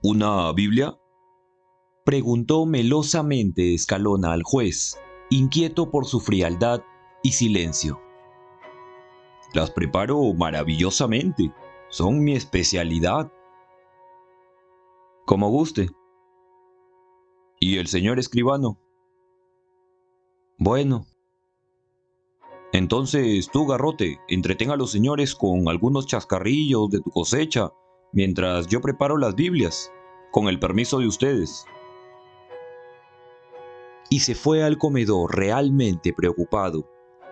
¿Una Biblia? Preguntó melosamente Escalona al juez, inquieto por su frialdad y silencio. Las preparo maravillosamente. Son mi especialidad. Como guste. ¿Y el señor escribano? Bueno. Entonces tú, Garrote, entretén a los señores con algunos chascarrillos de tu cosecha, mientras yo preparo las Biblias, con el permiso de ustedes. Y se fue al comedor realmente preocupado,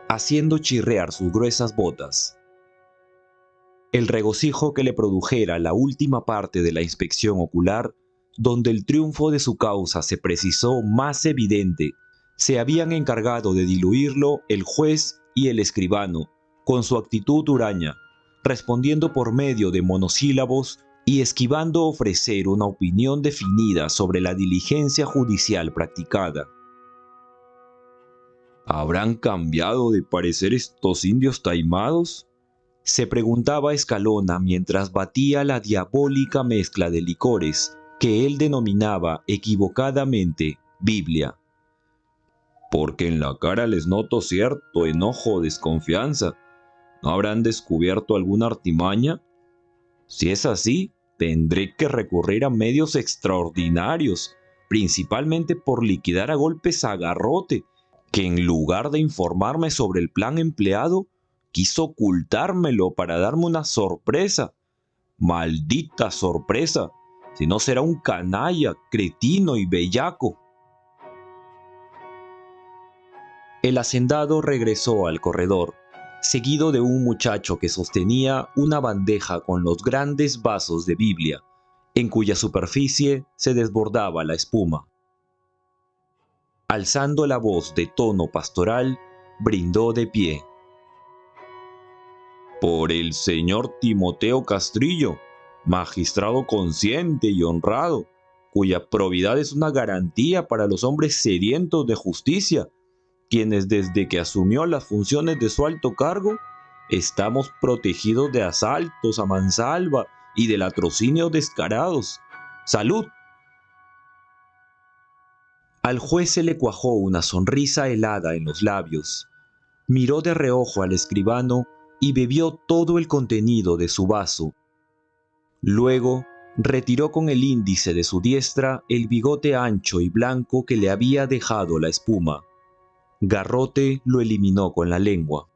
haciendo chirriar sus gruesas botas. El regocijo que le produjera la última parte de la inspección ocular, donde el triunfo de su causa se precisó más evidente, se habían encargado de diluirlo el juez y el escribano, con su actitud huraña, respondiendo por medio de monosílabos y esquivando ofrecer una opinión definida sobre la diligencia judicial practicada. ¿Habrán cambiado de parecer estos indios taimados?, se preguntaba Escalona mientras batía la diabólica mezcla de licores que él denominaba equivocadamente Biblia. Porque en la cara les noto cierto enojo o desconfianza. ¿No habrán descubierto alguna artimaña? Si es así, tendré que recurrir a medios extraordinarios, principalmente por liquidar a golpes a Garrote, que en lugar de informarme sobre el plan empleado, quiso ocultármelo para darme una sorpresa. Maldita sorpresa, si no será un canalla, cretino y bellaco. El hacendado regresó al corredor, seguido de un muchacho que sostenía una bandeja con los grandes vasos de Biblia, en cuya superficie se desbordaba la espuma. Alzando la voz de tono pastoral, brindó de pie. Por el señor Timoteo Castrillo, magistrado consciente y honrado, cuya probidad es una garantía para los hombres sedientos de justicia, quienes desde que asumió las funciones de su alto cargo, estamos protegidos de asaltos a mansalva y de latrocinios descarados. ¡Salud! Al juez se le cuajó una sonrisa helada en los labios. Miró de reojo al escribano y bebió todo el contenido de su vaso. Luego, retiró con el índice de su diestra el bigote ancho y blanco que le había dejado la espuma. Garrote lo eliminó con la lengua.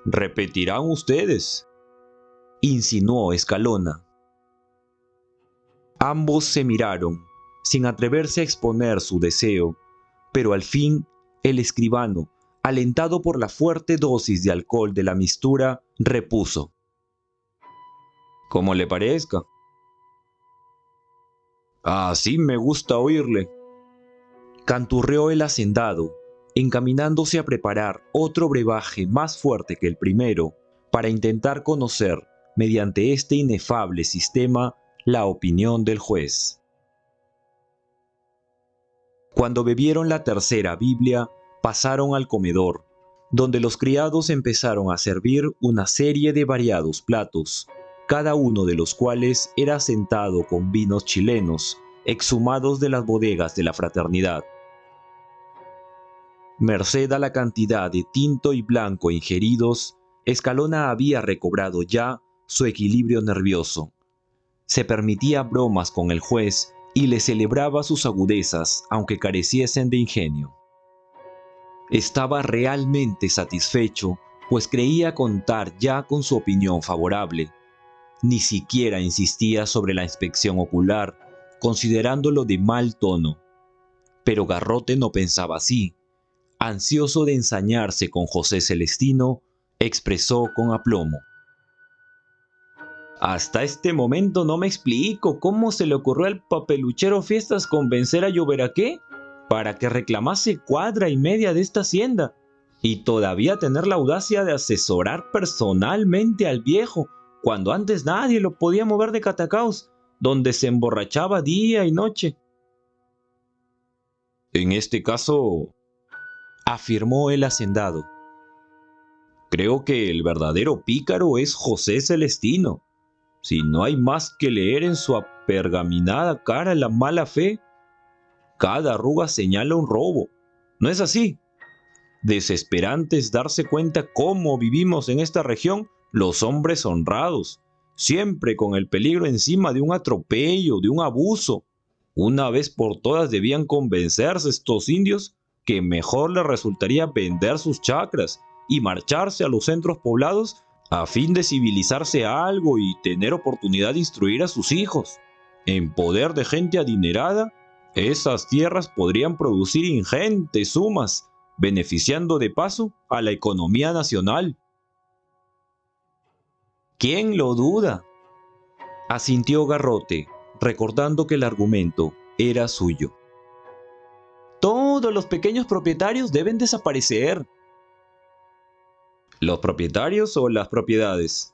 «Repetirán ustedes», insinuó Escalona. Ambos se miraron, sin atreverse a exponer su deseo, pero al fin el escribano, alentado por la fuerte dosis de alcohol de la mistura, repuso. «Como le parezca». «Así me gusta oírle», canturreó el hacendado, encaminándose a preparar otro brebaje más fuerte que el primero, para intentar conocer, mediante este inefable sistema, la opinión del juez. Cuando bebieron la tercera Biblia, pasaron al comedor, donde los criados empezaron a servir una serie de variados platos, cada uno de los cuales era sentado con vinos chilenos, exhumados de las bodegas de la fraternidad. Merced a la cantidad de tinto y blanco ingeridos, Escalona había recobrado ya su equilibrio nervioso. Se permitía bromas con el juez y le celebraba sus agudezas, aunque careciesen de ingenio. Estaba realmente satisfecho, pues creía contar ya con su opinión favorable. Ni siquiera insistía sobre la inspección ocular, considerándolo de mal tono. Pero Garrote no pensaba así. Ansioso de ensañarse con José Celestino, expresó con aplomo. Hasta este momento no me explico cómo se le ocurrió al papeluchero Fiestas convencer a Lloberaqué para que reclamase cuadra y media de esta hacienda y todavía tener la audacia de asesorar personalmente al viejo cuando antes nadie lo podía mover de Catacaos, donde se emborrachaba día y noche. En este caso, afirmó el hacendado, creo que el verdadero pícaro es José Celestino, si no hay más que leer en su apergaminada cara la mala fe. Cada arruga señala un robo. ¿No es así? Desesperante es darse cuenta cómo vivimos en esta región los hombres honrados, siempre con el peligro encima de un atropello, de un abuso. Una vez por todas debían convencerse estos indios que mejor les resultaría vender sus chacras y marcharse a los centros poblados a fin de civilizarse algo y tener oportunidad de instruir a sus hijos. En poder de gente adinerada, esas tierras podrían producir ingentes sumas, beneficiando de paso a la economía nacional. ¿Quién lo duda?, asintió Garrote, recordando que el argumento era suyo. Todos los pequeños propietarios deben desaparecer. ¿Los propietarios o las propiedades?,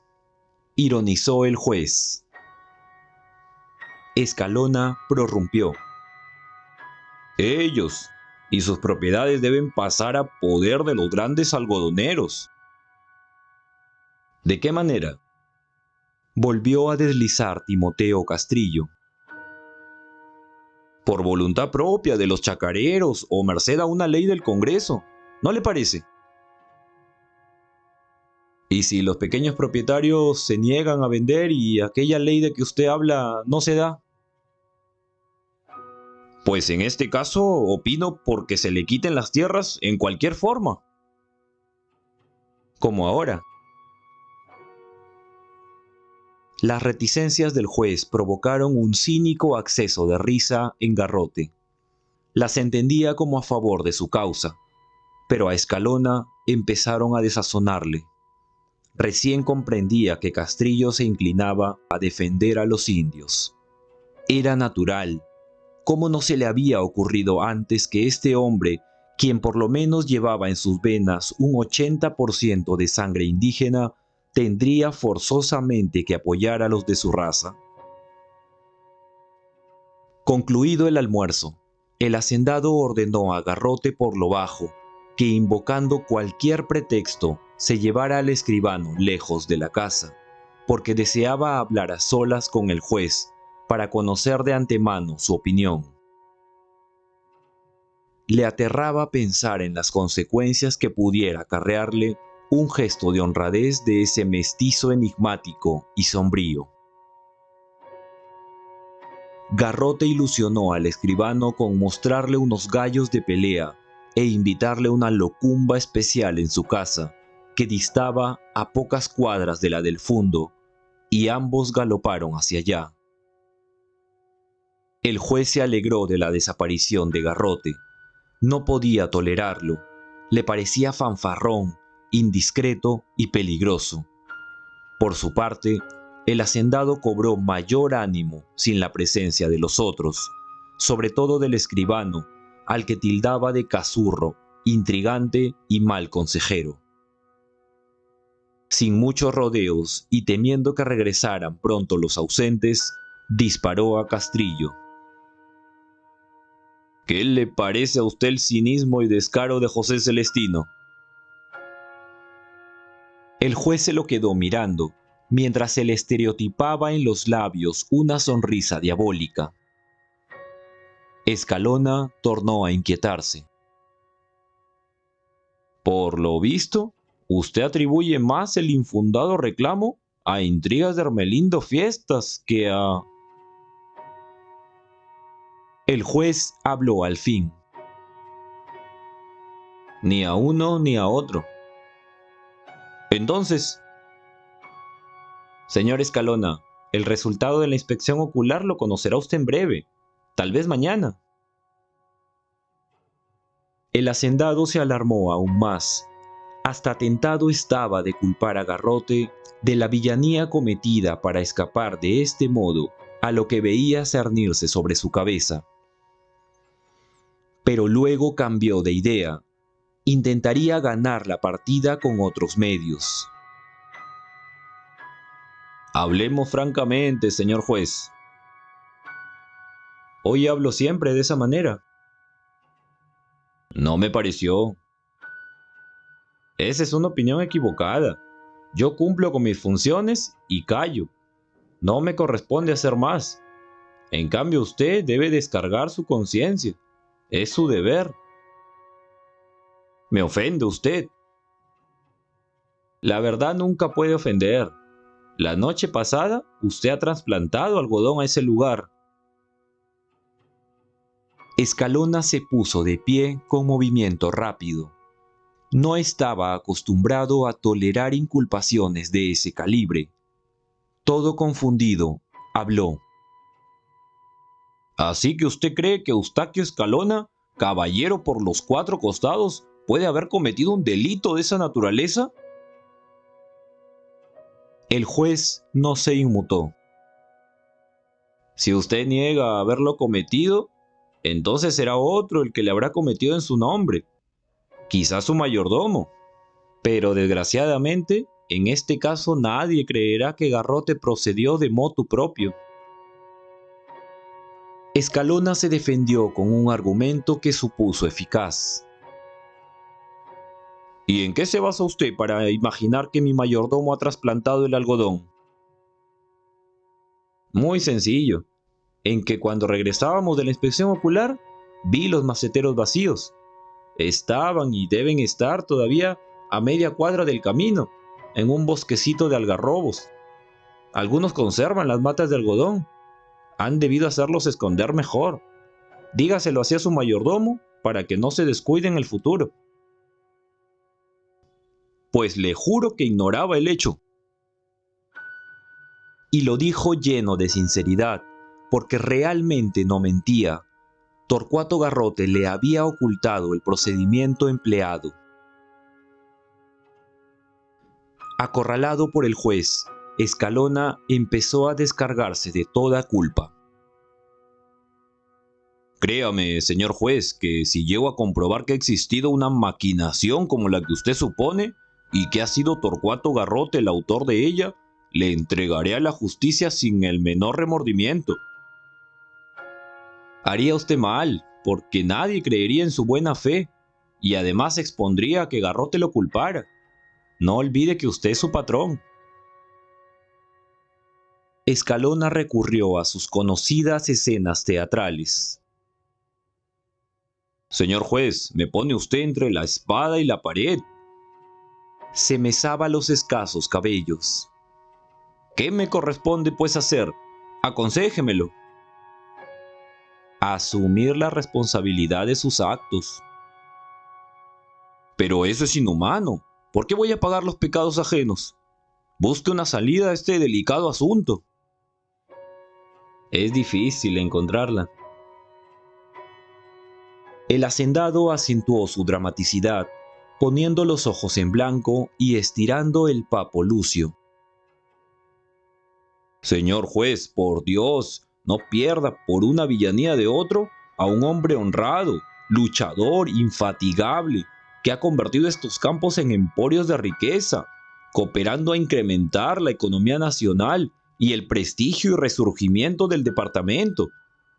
ironizó el juez. Escalona prorrumpió. Ellos y sus propiedades deben pasar a poder de los grandes algodoneros. ¿De qué manera?, volvió a deslizar Timoteo Castrillo. Por voluntad propia de los chacareros o merced a una ley del Congreso, ¿no le parece? ¿Y si los pequeños propietarios se niegan a vender y aquella ley de que usted habla no se da? Pues en este caso opino porque se le quiten las tierras en cualquier forma. Como ahora. Las reticencias del juez provocaron un cínico acceso de risa en Garrote. Las entendía como a favor de su causa, pero a Escalona empezaron a desazonarle. Recién comprendía que Castrillo se inclinaba a defender a los indios. Era natural. ¿Cómo no se le había ocurrido antes que este hombre, quien por lo menos llevaba en sus venas un 80% de sangre indígena, tendría forzosamente que apoyar a los de su raza? Concluido el almuerzo, el hacendado ordenó a Garrote por lo bajo que, invocando cualquier pretexto, se llevara al escribano lejos de la casa, porque deseaba hablar a solas con el juez para conocer de antemano su opinión. Le aterraba pensar en las consecuencias que pudiera acarrearle un gesto de honradez de ese mestizo enigmático y sombrío. Garrote ilusionó al escribano con mostrarle unos gallos de pelea e invitarle una locumba especial en su casa, que distaba a pocas cuadras de la del Fundo, y ambos galoparon hacia allá. El juez se alegró de la desaparición de Garrote. No podía tolerarlo. Le parecía fanfarrón, indiscreto y peligroso. Por su parte, el hacendado cobró mayor ánimo sin la presencia de los otros, sobre todo del escribano, al que tildaba de cazurro, intrigante y mal consejero. Sin muchos rodeos y temiendo que regresaran pronto los ausentes, disparó a Castrillo. ¿Qué le parece a usted el cinismo y descaro de José Celestino? El juez se lo quedó mirando, mientras se le estereotipaba en los labios una sonrisa diabólica. Escalona tornó a inquietarse. Por lo visto, usted atribuye más el infundado reclamo a intrigas de Hermelindo Fiestas que a... El juez habló al fin. Ni a uno ni a otro. Entonces, señor Escalona, el resultado de la inspección ocular lo conocerá usted en breve, tal vez mañana. El hacendado se alarmó aún más. Hasta tentado estaba de culpar a Garrote de la villanía cometida para escapar de este modo a lo que veía cernirse sobre su cabeza. Pero luego cambió de idea. Intentaría ganar la partida con otros medios. Hablemos francamente, señor juez. Hoy hablo siempre de esa manera. No me pareció. Esa es una opinión equivocada. Yo cumplo con mis funciones y callo. No me corresponde hacer más. En cambio, usted debe descargar su conciencia. Es su deber. Me ofende usted. La verdad nunca puede ofender. La noche pasada, usted ha trasplantado algodón a ese lugar. Escalona se puso de pie con movimiento rápido. No estaba acostumbrado a tolerar inculpaciones de ese calibre. Todo confundido, habló. ¿Así que usted cree que Eustaquio Escalona, caballero por los 4 costados, puede haber cometido un delito de esa naturaleza? El juez no se inmutó. Si usted niega haberlo cometido, entonces será otro el que le habrá cometido en su nombre, quizás su mayordomo. Pero desgraciadamente, en este caso nadie creerá que Garrote procedió de motu propio. Escalona se defendió con un argumento que supuso eficaz. ¿Y en qué se basa usted para imaginar que mi mayordomo ha trasplantado el algodón? Muy sencillo, en que cuando regresábamos de la inspección ocular, vi los maceteros vacíos. Estaban y deben estar todavía a media cuadra del camino, en un bosquecito de algarrobos. Algunos conservan las matas de algodón. Han debido hacerlos esconder mejor. Dígaselo así a su mayordomo para que no se descuide en el futuro. Pues le juro que ignoraba el hecho. Y lo dijo lleno de sinceridad, porque realmente no mentía. Torcuato Garrote le había ocultado el procedimiento empleado. Acorralado por el juez, Escalona empezó a descargarse de toda culpa. Créame, señor juez, que si llego a comprobar que ha existido una maquinación como la que usted supone, y que ha sido Torcuato Garrote el autor de ella, le entregaré a la justicia sin el menor remordimiento. Haría usted mal, porque nadie creería en su buena fe, y además expondría a que Garrote lo culpara. No olvide que usted es su patrón. Escalona recurrió a sus conocidas escenas teatrales. Señor juez, me pone usted entre la espada y la pared. Se mesaba los escasos cabellos. ¿Qué me corresponde pues hacer? Aconséjemelo. Asumir la responsabilidad de sus actos. Pero eso es inhumano. ¿Por qué voy a pagar los pecados ajenos? Busque una salida a este delicado asunto. Es difícil encontrarla. El hacendado acentuó su dramaticidad, poniendo los ojos en blanco y estirando el papo lucio. Señor juez, por Dios, no pierda por una villanía de otro a un hombre honrado, luchador, infatigable, que ha convertido estos campos en emporios de riqueza, cooperando a incrementar la economía nacional y el prestigio y resurgimiento del departamento.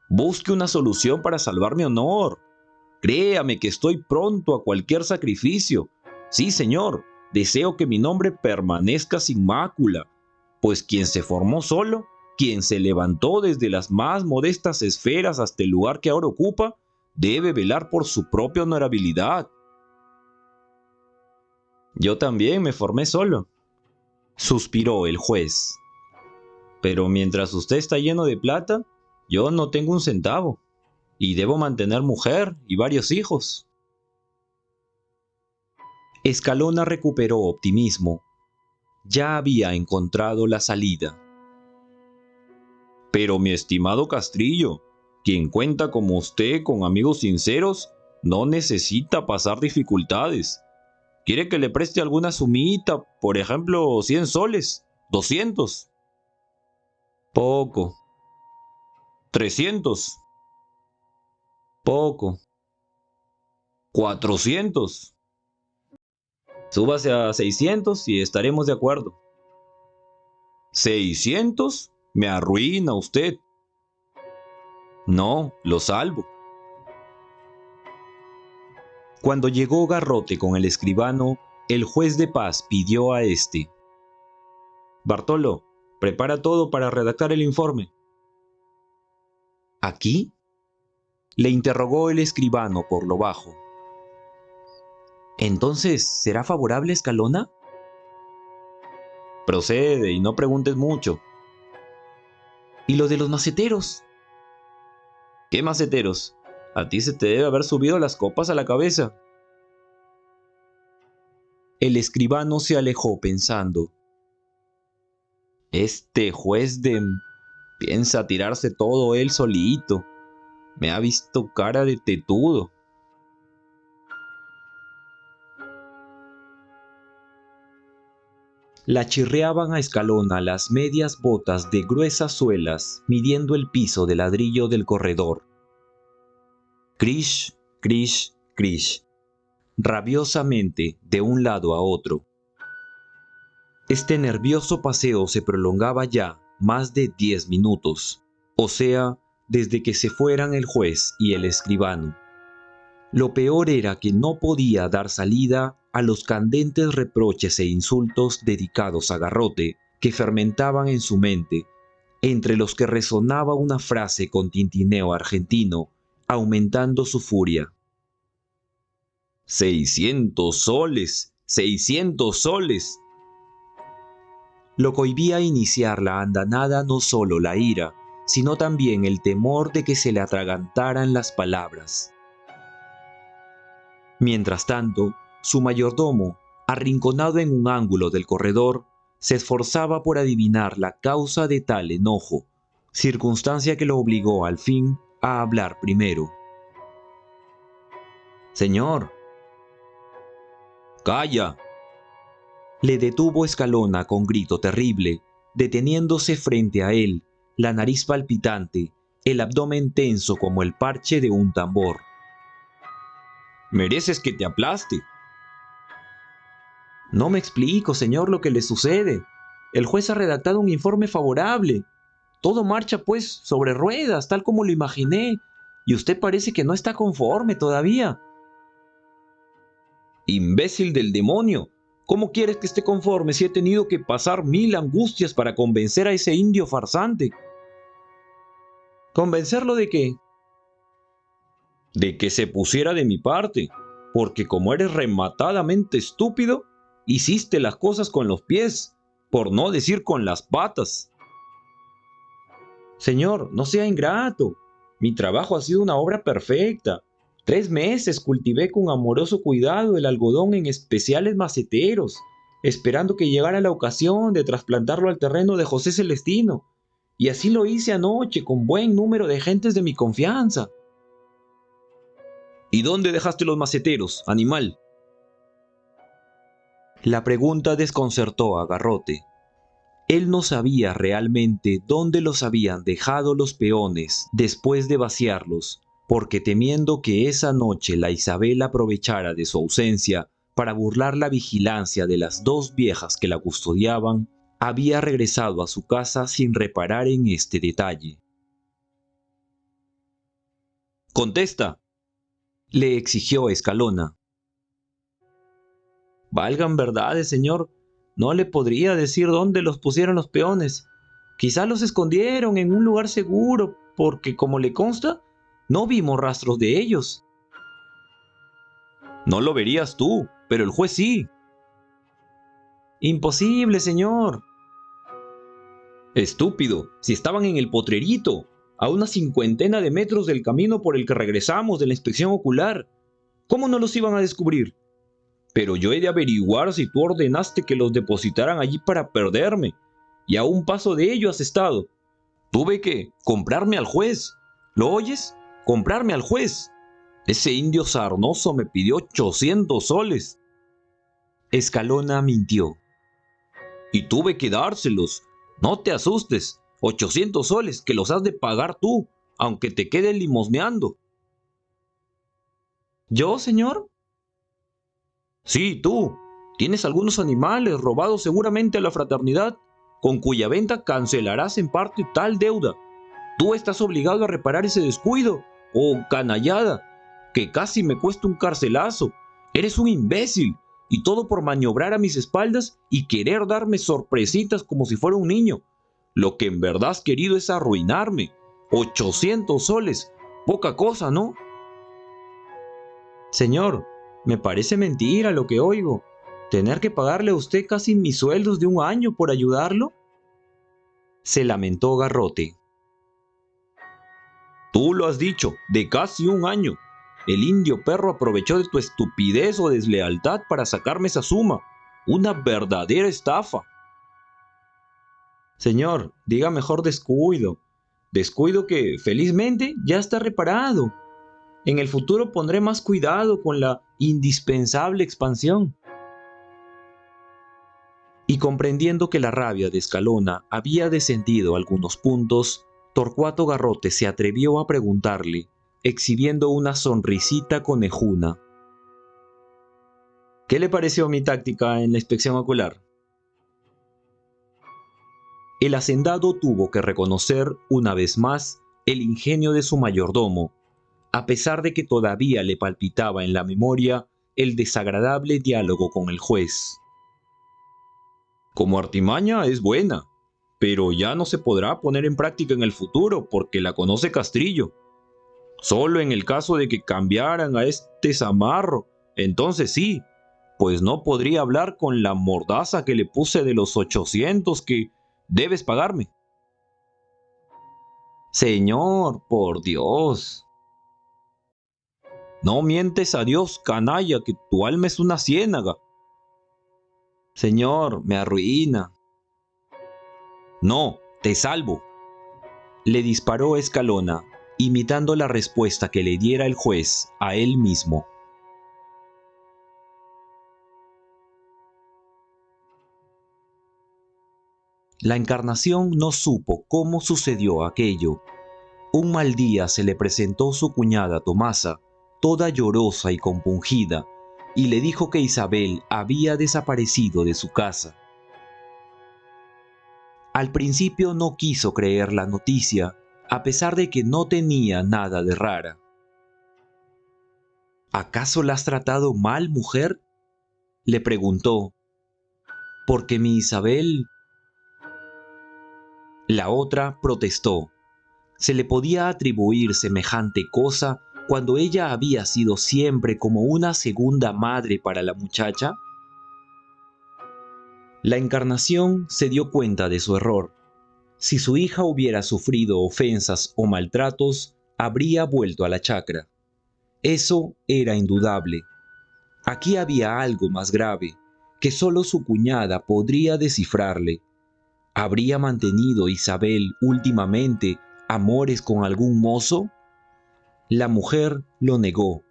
Busque una solución para salvar mi honor. Créame que estoy pronto a cualquier sacrificio. Sí, señor, deseo que mi nombre permanezca sin mácula, pues quien se formó solo, quien se levantó desde las más modestas esferas hasta el lugar que ahora ocupa, debe velar por su propia honorabilidad. Yo también me formé solo, suspiró el juez. Pero mientras usted está lleno de plata, yo no tengo un centavo, y debo mantener mujer y varios hijos. Escalona recuperó optimismo. Ya había encontrado la salida. Pero mi estimado Castrillo, quien cuenta como usted con amigos sinceros, no necesita pasar dificultades. ¿Quiere que le preste alguna sumita, por ejemplo, 100 soles, 200? Poco. 300. Poco. 400. Súbase a 600 y estaremos de acuerdo. ¿600? Me arruina usted. No, lo salvo. Cuando llegó Garrote con el escribano, el juez de paz pidió a este: Bartolo, prepara todo para redactar el informe. ¿Aquí?, le interrogó el escribano por lo bajo. ¿Entonces será favorable Escalona? Procede y no preguntes mucho. ¿Y lo de los maceteros? ¿Qué maceteros? A ti se te debe haber subido las copas a la cabeza. El escribano se alejó pensando. Este juez piensa tirarse todo él solito. Me ha visto cara de tetudo. La chirriaban a Escalona las medias botas de gruesas suelas, midiendo el piso de ladrillo del corredor. Crish, crish, crish, rabiosamente de un lado a otro. Este nervioso paseo se prolongaba ya más de 10 minutos, o sea, desde que se fueran el juez y el escribano. Lo peor era que no podía dar salida a los candentes reproches e insultos dedicados a Garrote que fermentaban en su mente, entre los que resonaba una frase con tintineo argentino, aumentando su furia. 600 soles, 600 soles. Lo cohibía iniciar la andanada no solo la ira, sino también el temor de que se le atragantaran las palabras. Mientras tanto, su mayordomo, arrinconado en un ángulo del corredor, se esforzaba por adivinar la causa de tal enojo, circunstancia que lo obligó al fin a hablar primero. «Señor». «¡Calla!», le detuvo Escalona con grito terrible, deteniéndose frente a él, la nariz palpitante, el abdomen tenso como el parche de un tambor. «Mereces que te aplaste». «No me explico, señor, lo que le sucede. El juez ha redactado un informe favorable. Todo marcha, pues, sobre ruedas, tal como lo imaginé, y usted parece que no está conforme todavía». «Imbécil del demonio. ¿Cómo quieres que esté conforme si he tenido que pasar 1000 angustias para convencer a ese indio farsante?» ¿Convencerlo de qué? De que se pusiera de mi parte, porque como eres rematadamente estúpido, hiciste las cosas con los pies, por no decir con las patas. Señor, no sea ingrato. Mi trabajo ha sido una obra perfecta. 3 meses cultivé con amoroso cuidado el algodón en especiales maceteros, esperando que llegara la ocasión de trasplantarlo al terreno de José Celestino. Y así lo hice anoche con buen número de gentes de mi confianza. ¿Y dónde dejaste los maceteros, animal? La pregunta desconcertó a Garrote. Él no sabía realmente dónde los habían dejado los peones después de vaciarlos, porque temiendo que esa noche la Isabel aprovechara de su ausencia para burlar la vigilancia de las 2 viejas que la custodiaban, había regresado a su casa sin reparar en este detalle. «¡Contesta!», le exigió Escalona. «Valgan verdades, señor. No le podría decir dónde los pusieron los peones. Quizá los escondieron en un lugar seguro, porque, como le consta, no vimos rastros de ellos». «No lo verías tú, pero el juez sí». «Imposible, señor». «Estúpido, si estaban en el potrerito, a una 50 de metros del camino por el que regresamos de la inspección ocular. ¿Cómo no los iban a descubrir? Pero yo he de averiguar si tú ordenaste que los depositaran allí para perderme, y a un paso de ello has estado. Tuve que comprarme al juez. ¿Lo oyes? Comprarme al juez. Ese indio sarnoso me pidió 800 soles. Escalona mintió. Y tuve que dárselos. No te asustes. 800 soles que los has de pagar tú, aunque te quedes limosneando. ¿Yo, señor? Sí, tú. Tienes algunos animales robados seguramente a la fraternidad, con cuya venta cancelarás en parte tal deuda. Tú estás obligado a reparar ese descuido, canallada, que casi me cuesta un carcelazo. Eres un imbécil, y todo por maniobrar a mis espaldas y querer darme sorpresitas como si fuera un niño. Lo que en verdad has querido es arruinarme. 800 soles. Poca cosa, ¿no? Señor, me parece mentira lo que oigo. ¿Tener que pagarle a usted casi mis sueldos de un año por ayudarlo? Se lamentó Garrote. Tú lo has dicho, de casi un año. El indio perro aprovechó de tu estupidez o deslealtad para sacarme esa suma. Una verdadera estafa. Señor, diga mejor descuido. Descuido que, felizmente, ya está reparado. En el futuro pondré más cuidado con la indispensable expansión. Y comprendiendo que la rabia de Escalona había descendido algunos puntos, Torcuato Garrote se atrevió a preguntarle, exhibiendo una sonrisita conejuna. ¿Qué le pareció mi táctica en la inspección ocular? El hacendado tuvo que reconocer, una vez más, el ingenio de su mayordomo, a pesar de que todavía le palpitaba en la memoria el desagradable diálogo con el juez. Como artimaña es buena, pero ya no se podrá poner en práctica en el futuro porque la conoce Castrillo. Solo en el caso de que cambiaran a este zamarro, entonces sí, pues no podría hablar con la mordaza que le puse de los 800 que debes pagarme. Señor, por Dios. No mientes a Dios, canalla, que tu alma es una ciénaga. Señor, me arruina. No, te salvo. Le disparó Escalona, imitando la respuesta que le diera el juez a él mismo. La Encarnación no supo cómo sucedió aquello. Un mal día se le presentó su cuñada Tomasa, toda llorosa y compungida, y le dijo que Isabel había desaparecido de su casa. Al principio no quiso creer la noticia, a pesar de que no tenía nada de rara. ¿Acaso la has tratado mal, mujer?, le preguntó. Porque mi Isabel... La otra protestó. ¿Se le podía atribuir semejante cosa cuando ella había sido siempre como una segunda madre para la muchacha? La Encarnación se dio cuenta de su error. Si su hija hubiera sufrido ofensas o maltratos, habría vuelto a la chacra. Eso era indudable. Aquí había algo más grave, que solo su cuñada podría descifrarle. ¿Habría mantenido Isabel últimamente amores con algún mozo? La mujer lo negó.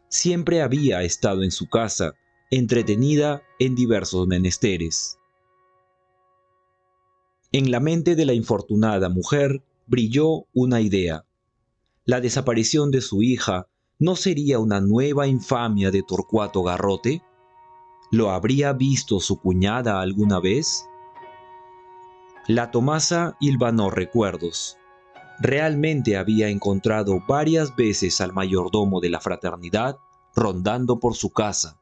Siempre había estado en su casa, entretenida en diversos menesteres. En la mente de la infortunada mujer brilló una idea. ¿La desaparición de su hija no sería una nueva infamia de Torcuato Garrote? ¿Lo habría visto su cuñada alguna vez? La Tomasa hilvanó recuerdos. Realmente había encontrado varias veces al mayordomo de la fraternidad rondando por su casa,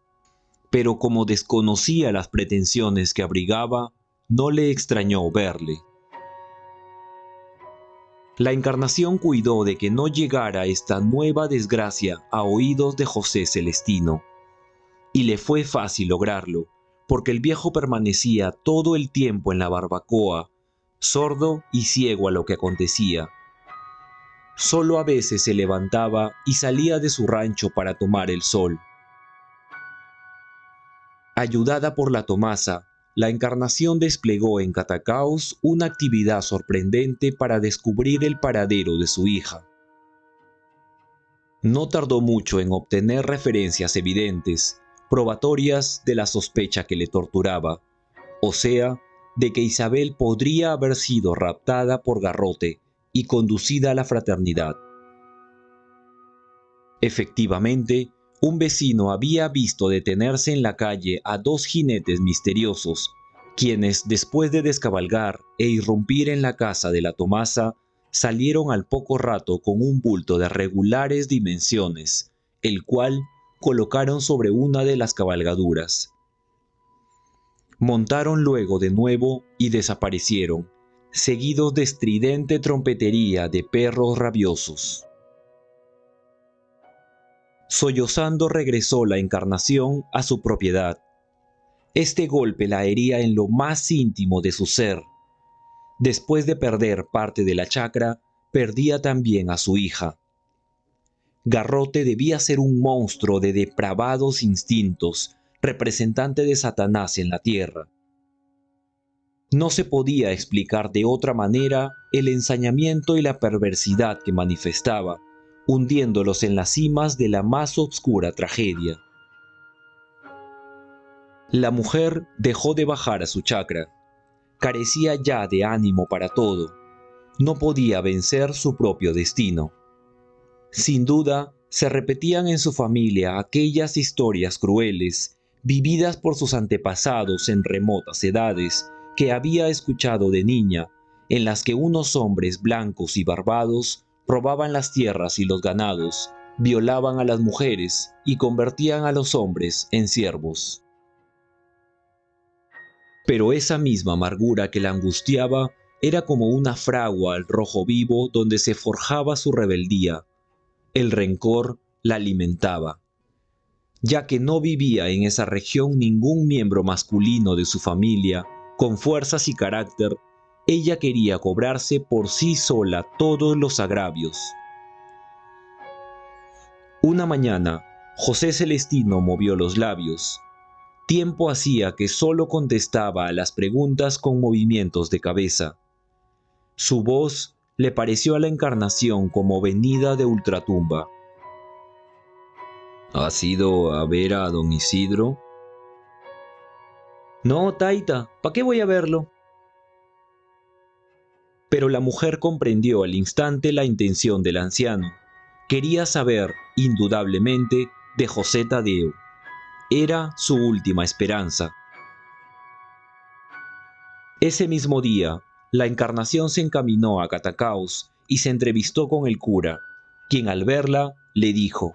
pero como desconocía las pretensiones que abrigaba, no le extrañó verle. La Encarnación cuidó de que no llegara esta nueva desgracia a oídos de José Celestino, y le fue fácil lograrlo, porque el viejo permanecía todo el tiempo en la barbacoa, sordo y ciego a lo que acontecía. Solo a veces se levantaba y salía de su rancho para tomar el sol. Ayudada por la Tomasa, la Encarnación desplegó en Catacaos una actividad sorprendente para descubrir el paradero de su hija. No tardó mucho en obtener referencias evidentes, probatorias de la sospecha que le torturaba, o sea, de que Isabel podría haber sido raptada por Garrote y conducida a la fraternidad. Efectivamente, un vecino había visto detenerse en la calle a dos jinetes misteriosos, quienes, después de descabalgar e irrumpir en la casa de la Tomasa, salieron al poco rato con un bulto de regulares dimensiones, el cual colocaron sobre una de las cabalgaduras. Montaron luego de nuevo y desaparecieron, seguidos de estridente trompetería de perros rabiosos. Sollozando regresó la encarnación a su propiedad. Este golpe la hería en lo más íntimo de su ser. Después de perder parte de la chacra, perdía también a su hija. Garrote debía ser un monstruo de depravados instintos, representante de Satanás en la tierra. No se podía explicar de otra manera el ensañamiento y la perversidad que manifestaba, hundiéndolos en las cimas de la más oscura tragedia. La mujer dejó de bajar a su chacra. Carecía ya de ánimo para todo. No podía vencer su propio destino. Sin duda, se repetían en su familia aquellas historias crueles, vividas por sus antepasados en remotas edades, que había escuchado de niña, en las que unos hombres blancos y barbados robaban las tierras y los ganados, violaban a las mujeres y convertían a los hombres en siervos. Pero esa misma amargura que la angustiaba era como una fragua al rojo vivo donde se forjaba su rebeldía. El rencor la alimentaba. Ya que no vivía en esa región ningún miembro masculino de su familia, con fuerzas y carácter, ella quería cobrarse por sí sola todos los agravios. Una mañana, José Celestino movió los labios. Tiempo hacía que solo contestaba a las preguntas con movimientos de cabeza. Su voz le pareció a la encarnación como venida de ultratumba. ¿Has ido a ver a don Isidro? No, Taita, ¿para qué voy a verlo? Pero la mujer comprendió al instante la intención del anciano. Quería saber, indudablemente, de José Tadeo. Era su última esperanza. Ese mismo día, la encarnación se encaminó a Catacaos y se entrevistó con el cura, quien al verla le dijo: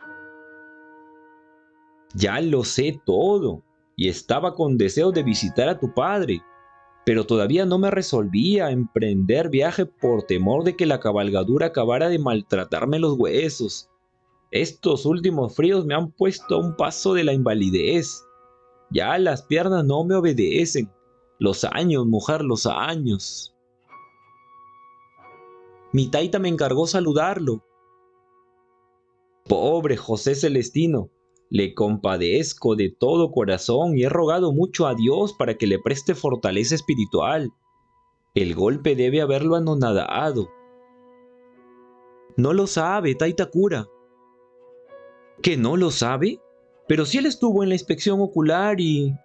«Ya lo sé todo, y estaba con deseo de visitar a tu padre, pero todavía no me resolvía a emprender viaje por temor de que la cabalgadura acabara de maltratarme los huesos. Estos últimos fríos me han puesto a un paso de la invalidez. Ya las piernas no me obedecen. Los años, mujer, los años». Mi taita me encargó saludarlo. Pobre José Celestino, le compadezco de todo corazón y he rogado mucho a Dios para que le preste fortaleza espiritual. El golpe debe haberlo anonadado. No lo sabe, taita cura. ¿Que no lo sabe? Pero si él estuvo en la inspección ocular y...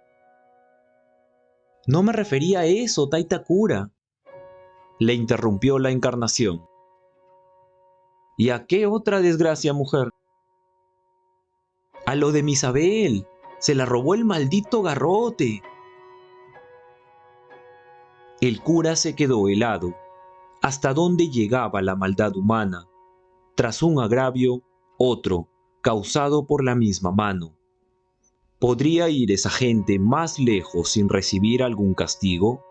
No me refería a eso, taita cura. Le interrumpió la encarnación. ¿Y a qué otra desgracia, mujer? A lo de Misabel. Se la robó el maldito garrote. El cura se quedó helado. ¿Hasta dónde llegaba la maldad humana? Tras un agravio, otro, causado por la misma mano. ¿Podría ir esa gente más lejos sin recibir algún castigo?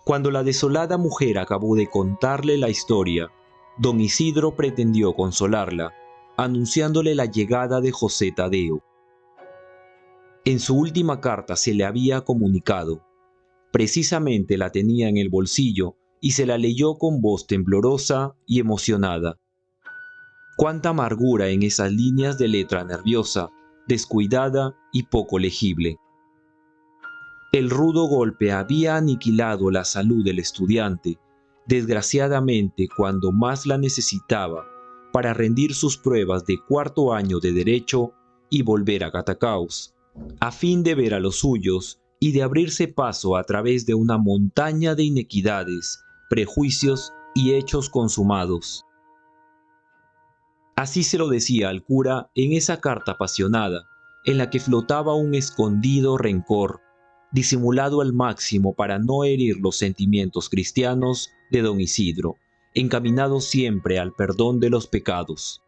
Cuando la desolada mujer acabó de contarle la historia, don Isidro pretendió consolarla, anunciándole la llegada de José Tadeo. En su última carta se le había comunicado. Precisamente la tenía en el bolsillo y se la leyó con voz temblorosa y emocionada. Cuánta amargura en esas líneas de letra nerviosa, descuidada y poco legible. El rudo golpe había aniquilado la salud del estudiante, desgraciadamente cuando más la necesitaba para rendir sus pruebas de cuarto año de Derecho y volver a Catacaos, a fin de ver a los suyos y de abrirse paso a través de una montaña de inequidades, prejuicios y hechos consumados. Así se lo decía al cura en esa carta apasionada, en la que flotaba un escondido rencor, disimulado al máximo para no herir los sentimientos cristianos de don Isidro, encaminado siempre al perdón de los pecados.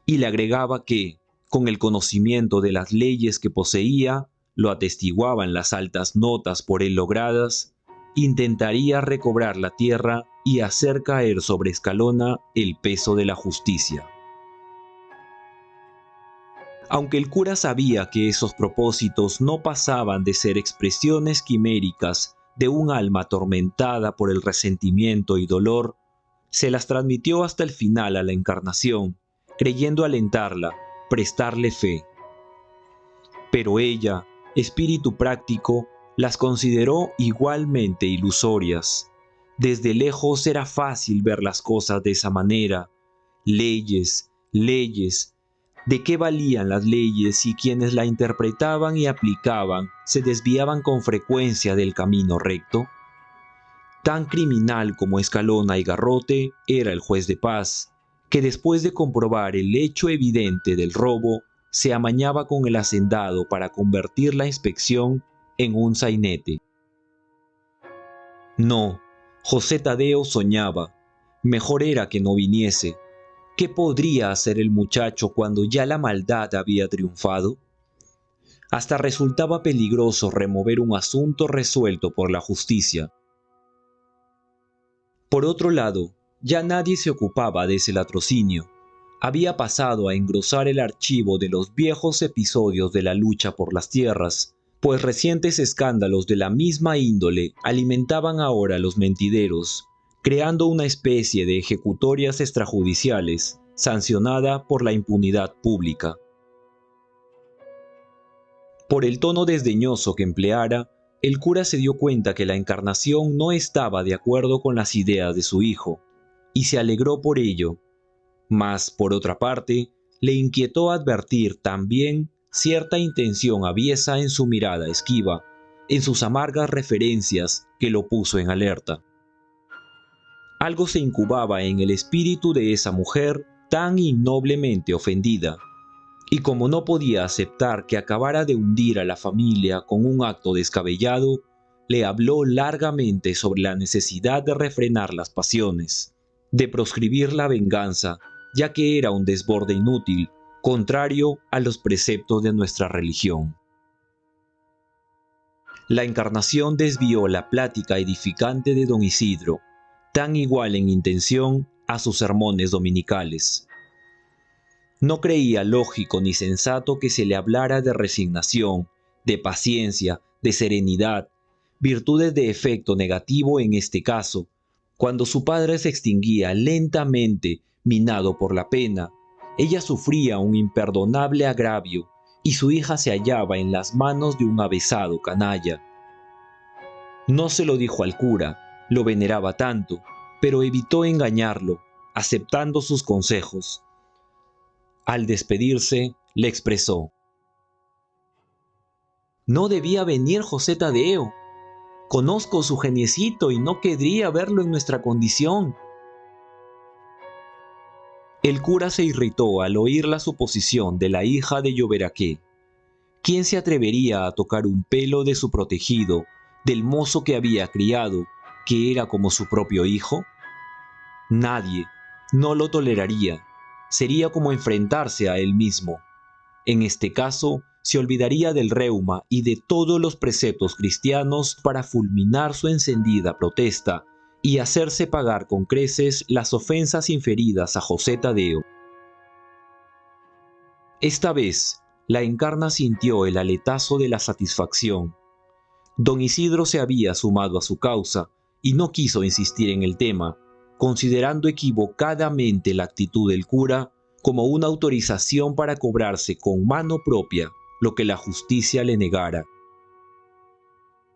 Y le agregaba que, con el conocimiento de las leyes que poseía, lo atestiguaban las altas notas por él logradas, intentaría recobrar la tierra y hacer caer sobre Escalona el peso de la justicia. Aunque el cura sabía que esos propósitos no pasaban de ser expresiones quiméricas de un alma atormentada por el resentimiento y dolor, se las transmitió hasta el final a la Encarnación, creyendo alentarla, prestarle fe. Pero ella, espíritu práctico, las consideró igualmente ilusorias. Desde lejos era fácil ver las cosas de esa manera. Leyes, leyes. ¿De qué valían las leyes si quienes la interpretaban y aplicaban se desviaban con frecuencia del camino recto? Tan criminal como Escalona y Garrote era el juez de paz, que después de comprobar el hecho evidente del robo, se amañaba con el hacendado para convertir la inspección en un sainete. No, José Tadeo soñaba. Mejor era que no viniese. ¿Qué podría hacer el muchacho cuando ya la maldad había triunfado? Hasta resultaba peligroso remover un asunto resuelto por la justicia. Por otro lado, ya nadie se ocupaba de ese latrocinio. Había pasado a engrosar el archivo de los viejos episodios de la lucha por las tierras, pues recientes escándalos de la misma índole alimentaban ahora a los mentideros, creando una especie de ejecutorias extrajudiciales, sancionada por la impunidad pública. Por el tono desdeñoso que empleara, el cura se dio cuenta que la Encarnación no estaba de acuerdo con las ideas de su hijo, y se alegró por ello. Mas, por otra parte, le inquietó advertir también cierta intención aviesa en su mirada esquiva, en sus amargas referencias que lo puso en alerta. Algo se incubaba en el espíritu de esa mujer tan innoblemente ofendida, y como no podía aceptar que acabara de hundir a la familia con un acto descabellado, le habló largamente sobre la necesidad de refrenar las pasiones, de proscribir la venganza, ya que era un desborde inútil, contrario a los preceptos de nuestra religión. La Encarnación desvió la plática edificante de don Isidro, tan igual en intención a sus sermones dominicales. No creía lógico ni sensato que se le hablara de resignación, de paciencia, de serenidad, virtudes de efecto negativo en este caso, cuando su padre se extinguía lentamente, minado por la pena. Ella sufría un imperdonable agravio y su hija se hallaba en las manos de un avesado canalla. No se lo dijo al cura, lo veneraba tanto, pero evitó engañarlo, aceptando sus consejos. Al despedirse, le expresó: «No debía venir José Tadeo. Conozco su geniecito y no querría verlo en nuestra condición». El cura se irritó al oír la suposición de la hija de Lloberaqué. ¿Quién se atrevería a tocar un pelo de su protegido, del mozo que había criado, que era como su propio hijo? Nadie, no lo toleraría. Sería como enfrentarse a él mismo. En este caso, se olvidaría del reuma y de todos los preceptos cristianos para fulminar su encendida protesta y hacerse pagar con creces las ofensas inferidas a José Tadeo. Esta vez, la Encarna sintió el aletazo de la satisfacción. Don Isidro se había sumado a su causa y no quiso insistir en el tema, considerando equivocadamente la actitud del cura como una autorización para cobrarse con mano propia lo que la justicia le negara.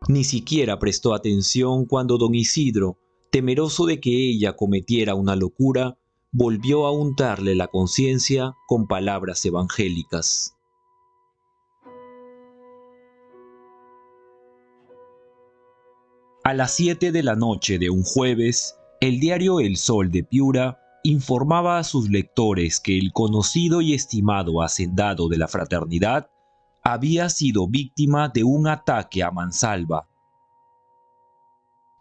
Ni siquiera prestó atención cuando don Isidro, temeroso de que ella cometiera una locura, volvió a untarle la conciencia con palabras evangélicas. A las 7 de la noche de un jueves, el diario El Sol de Piura informaba a sus lectores que el conocido y estimado hacendado de la fraternidad había sido víctima de un ataque a mansalva.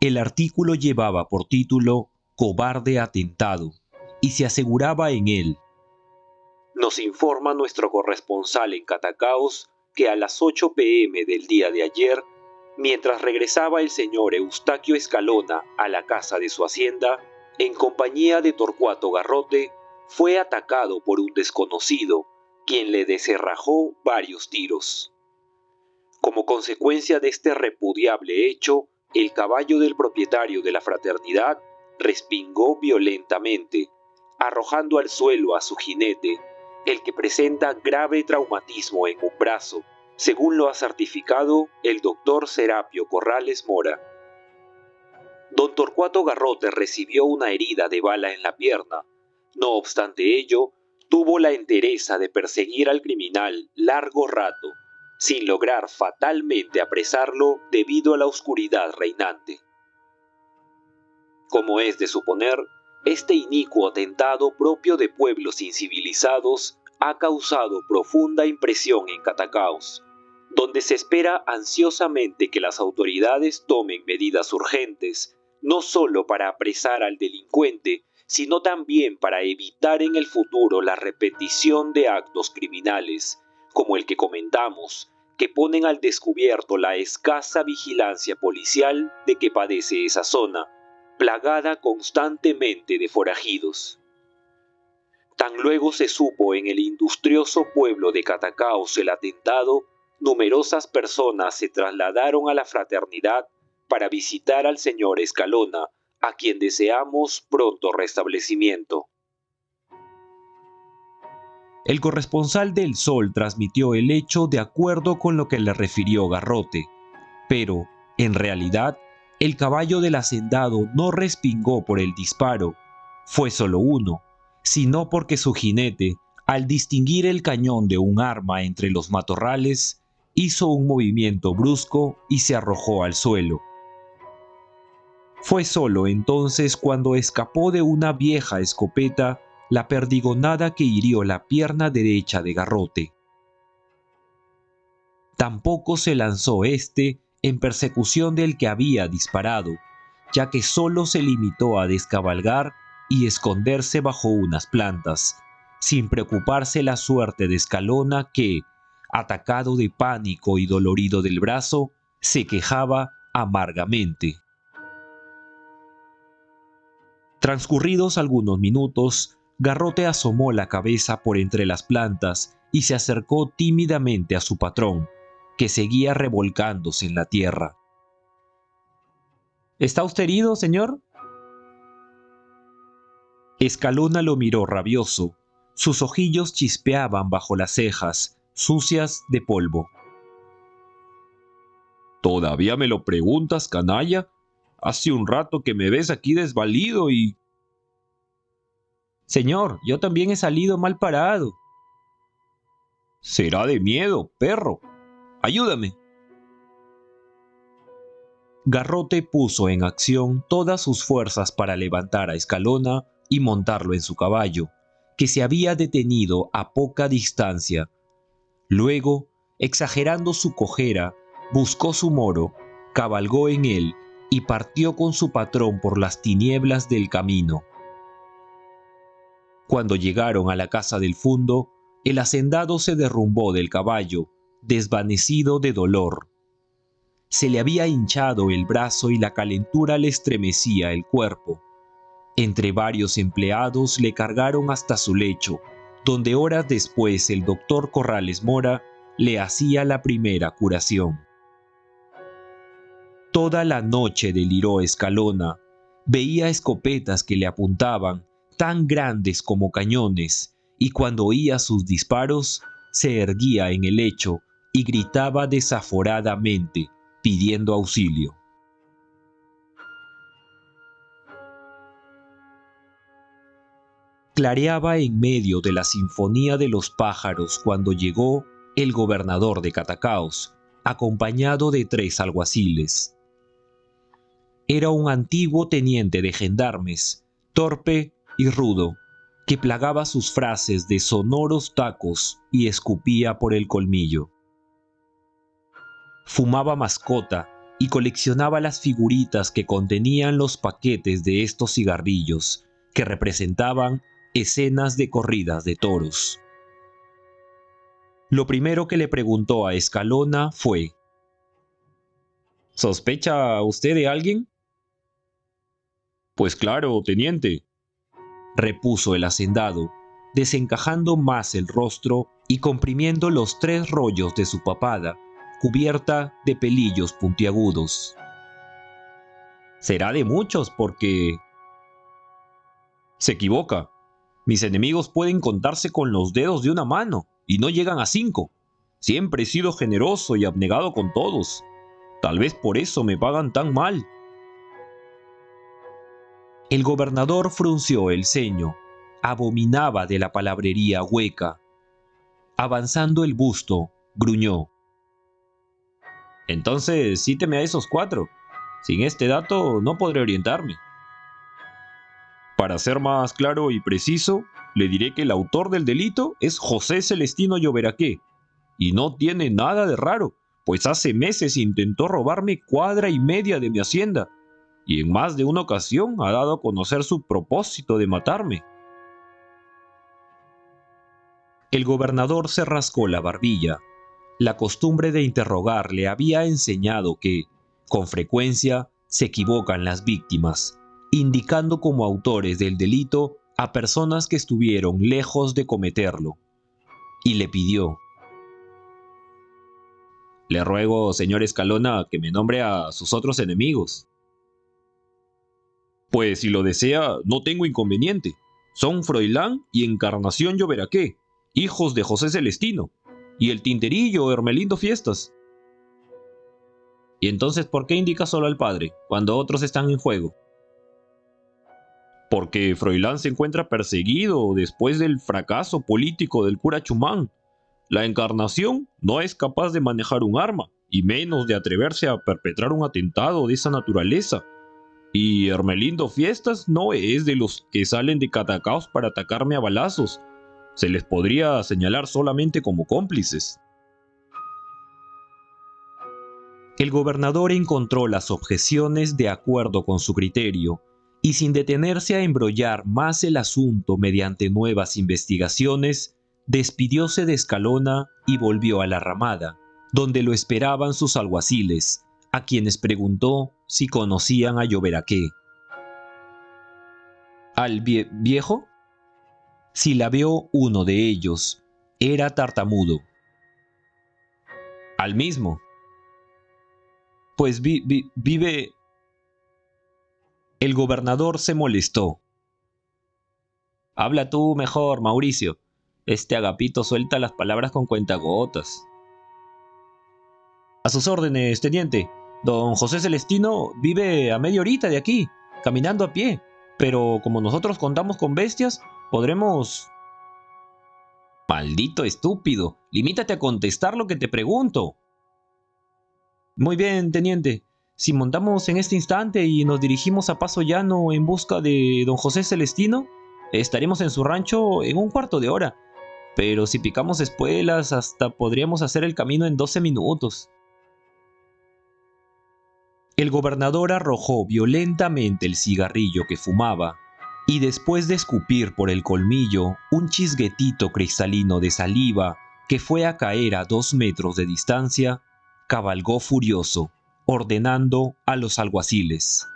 El artículo llevaba por título «Cobarde atentado» y se aseguraba en él: «Nos informa nuestro corresponsal en Catacaos que a las 8 p.m. del día de ayer, mientras regresaba el señor Eustaquio Escalona a la casa de su hacienda, en compañía de Torcuato Garrote, fue atacado por un desconocido, quien le descerrajó varios tiros. Como consecuencia de este repudiable hecho, el caballo del propietario de la fraternidad respingó violentamente, arrojando al suelo a su jinete, el que presenta grave traumatismo en un brazo, según lo ha certificado el doctor Serapio Corrales Mora. Don Torcuato Garrote recibió una herida de bala en la pierna. No obstante ello, tuvo la entereza de perseguir al criminal largo rato, sin lograr fatalmente apresarlo debido a la oscuridad reinante. Como es de suponer, este inicuo atentado propio de pueblos incivilizados ha causado profunda impresión en Catacaos, donde se espera ansiosamente que las autoridades tomen medidas urgentes, no solo para apresar al delincuente, sino también para evitar en el futuro la repetición de actos criminales, como el que comentamos, que ponen al descubierto la escasa vigilancia policial de que padece esa zona, plagada constantemente de forajidos. Tan luego se supo en el industrioso pueblo de Catacaos el atentado, numerosas personas se trasladaron a la fraternidad para visitar al señor Escalona, a quien deseamos pronto restablecimiento. El corresponsal del Sol transmitió el hecho de acuerdo con lo que le refirió Garrote, pero, en realidad, el caballo del hacendado no respingó por el disparo, fue solo uno, sino porque su jinete, al distinguir el cañón de un arma entre los matorrales, hizo un movimiento brusco y se arrojó al suelo. Fue solo entonces cuando escapó de una vieja escopeta la perdigonada que hirió la pierna derecha de Garrote. Tampoco se lanzó éste en persecución del que había disparado, ya que solo se limitó a descabalgar y esconderse bajo unas plantas, sin preocuparse la suerte de Escalona que, atacado de pánico y dolorido del brazo, se quejaba amargamente. Transcurridos algunos minutos, Garrote asomó la cabeza por entre las plantas y se acercó tímidamente a su patrón, que seguía revolcándose en la tierra. ¿Está usted herido, señor? Escalona lo miró rabioso. Sus ojillos chispeaban bajo las cejas, sucias de polvo. ¿Todavía me lo preguntas, canalla? Hace un rato que me ves aquí desvalido y... Señor, yo también he salido mal parado. Será de miedo, perro. Ayúdame. Garrote puso en acción todas sus fuerzas para levantar a Escalona y montarlo en su caballo, que se había detenido a poca distancia. Luego, exagerando su cojera, buscó su moro, cabalgó en él y partió con su patrón por las tinieblas del camino. Cuando llegaron a la casa del fundo, el hacendado se derrumbó del caballo, desvanecido de dolor. Se le había hinchado el brazo y la calentura le estremecía el cuerpo. Entre varios empleados le cargaron hasta su lecho, donde horas después el doctor Corrales Mora le hacía la primera curación. Toda la noche deliró Escalona, veía escopetas que le apuntaban, tan grandes como cañones, y cuando oía sus disparos, se erguía en el lecho y gritaba desaforadamente, pidiendo auxilio. Clareaba en medio de la sinfonía de los pájaros cuando llegó el gobernador de Catacaos, acompañado de 3 alguaciles. Era un antiguo teniente de gendarmes, torpe y rudo, que plagaba sus frases de sonoros tacos y escupía por el colmillo. Fumaba mascota y coleccionaba las figuritas que contenían los paquetes de estos cigarrillos, que representaban escenas de corridas de toros. Lo primero que le preguntó a Escalona fue: ¿Sospecha usted de alguien? Pues claro, teniente, repuso el hacendado, desencajando más el rostro y comprimiendo los 3 rollos de su papada, cubierta de pelillos puntiagudos. Será de muchos porque... Se equivoca. Mis enemigos pueden contarse con los dedos de una mano y no llegan a 5. Siempre he sido generoso y abnegado con todos. Tal vez por eso me pagan tan mal. El gobernador frunció el ceño. Abominaba de la palabrería hueca. Avanzando el busto, gruñó: Entonces, cíteme a esos 4. Sin este dato no podré orientarme. Para ser más claro y preciso, le diré que el autor del delito es José Celestino Lloberaqué, y no tiene nada de raro, pues hace meses intentó robarme 1,5 cuadras de mi hacienda, y en más de una ocasión ha dado a conocer su propósito de matarme. El gobernador se rascó la barbilla. La costumbre de interrogar le había enseñado que, con frecuencia, se equivocan las víctimas, indicando como autores del delito a personas que estuvieron lejos de cometerlo. Y le pidió: Le ruego, señor Escalona, que me nombre a sus otros enemigos. Pues si lo desea, no tengo inconveniente. Son Froilán y Encarnación Lloberaqué, hijos de José Celestino, y el tinterillo Hermelindo Fiestas. ¿Y entonces por qué indica solo al padre, cuando otros están en juego? Porque Froilán se encuentra perseguido después del fracaso político del cura Chumán. La Encarnación no es capaz de manejar un arma, y menos de atreverse a perpetrar un atentado de esa naturaleza. Y Hermelindo Fiestas no es de los que salen de Catacaos para atacarme a balazos. Se les podría señalar solamente como cómplices. El gobernador encontró las objeciones de acuerdo con su criterio, y sin detenerse a embrollar más el asunto mediante nuevas investigaciones, despidióse de Escalona y volvió a la ramada, donde lo esperaban sus alguaciles, a quienes preguntó si conocían a Lloberaqué. ¿Al viejo? Si la vio uno de ellos, era tartamudo. ¿Al mismo? Pues vive... El gobernador se molestó. Habla tú mejor, Mauricio. Este Agapito suelta las palabras con cuentagotas. A sus órdenes, teniente. Don José Celestino vive a media horita de aquí, caminando a pie. Pero como nosotros contamos con bestias, podremos... Maldito estúpido, limítate a contestar lo que te pregunto. Muy bien, teniente. Si montamos en este instante y nos dirigimos a paso llano en busca de don José Celestino, estaremos en su rancho en 1/4 de hora. Pero si picamos espuelas, hasta podríamos hacer el camino en 12 minutos. El gobernador arrojó violentamente el cigarrillo que fumaba, y después de escupir por el colmillo un chisguetito cristalino de saliva que fue a caer a 2 metros de distancia, cabalgó furioso, ordenando a los alguaciles: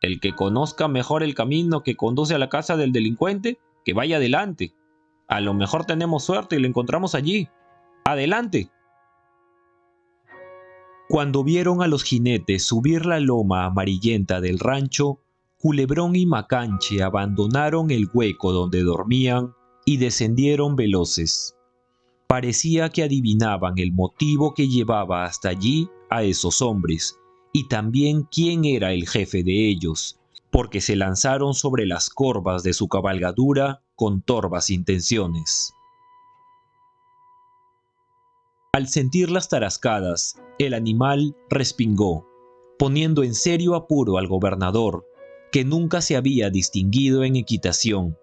El que conozca mejor el camino que conduce a la casa del delincuente, que vaya adelante. A lo mejor tenemos suerte y lo encontramos allí. ¡Adelante! Cuando vieron a los jinetes subir la loma amarillenta del rancho, Culebrón y Macanche abandonaron el hueco donde dormían y descendieron veloces. Parecía que adivinaban el motivo que llevaba hasta allí a esos hombres, y también quién era el jefe de ellos, porque se lanzaron sobre las corvas de su cabalgadura con torvas intenciones. Al sentir las tarascadas, el animal respingó, poniendo en serio apuro al gobernador, que nunca se había distinguido en equitación,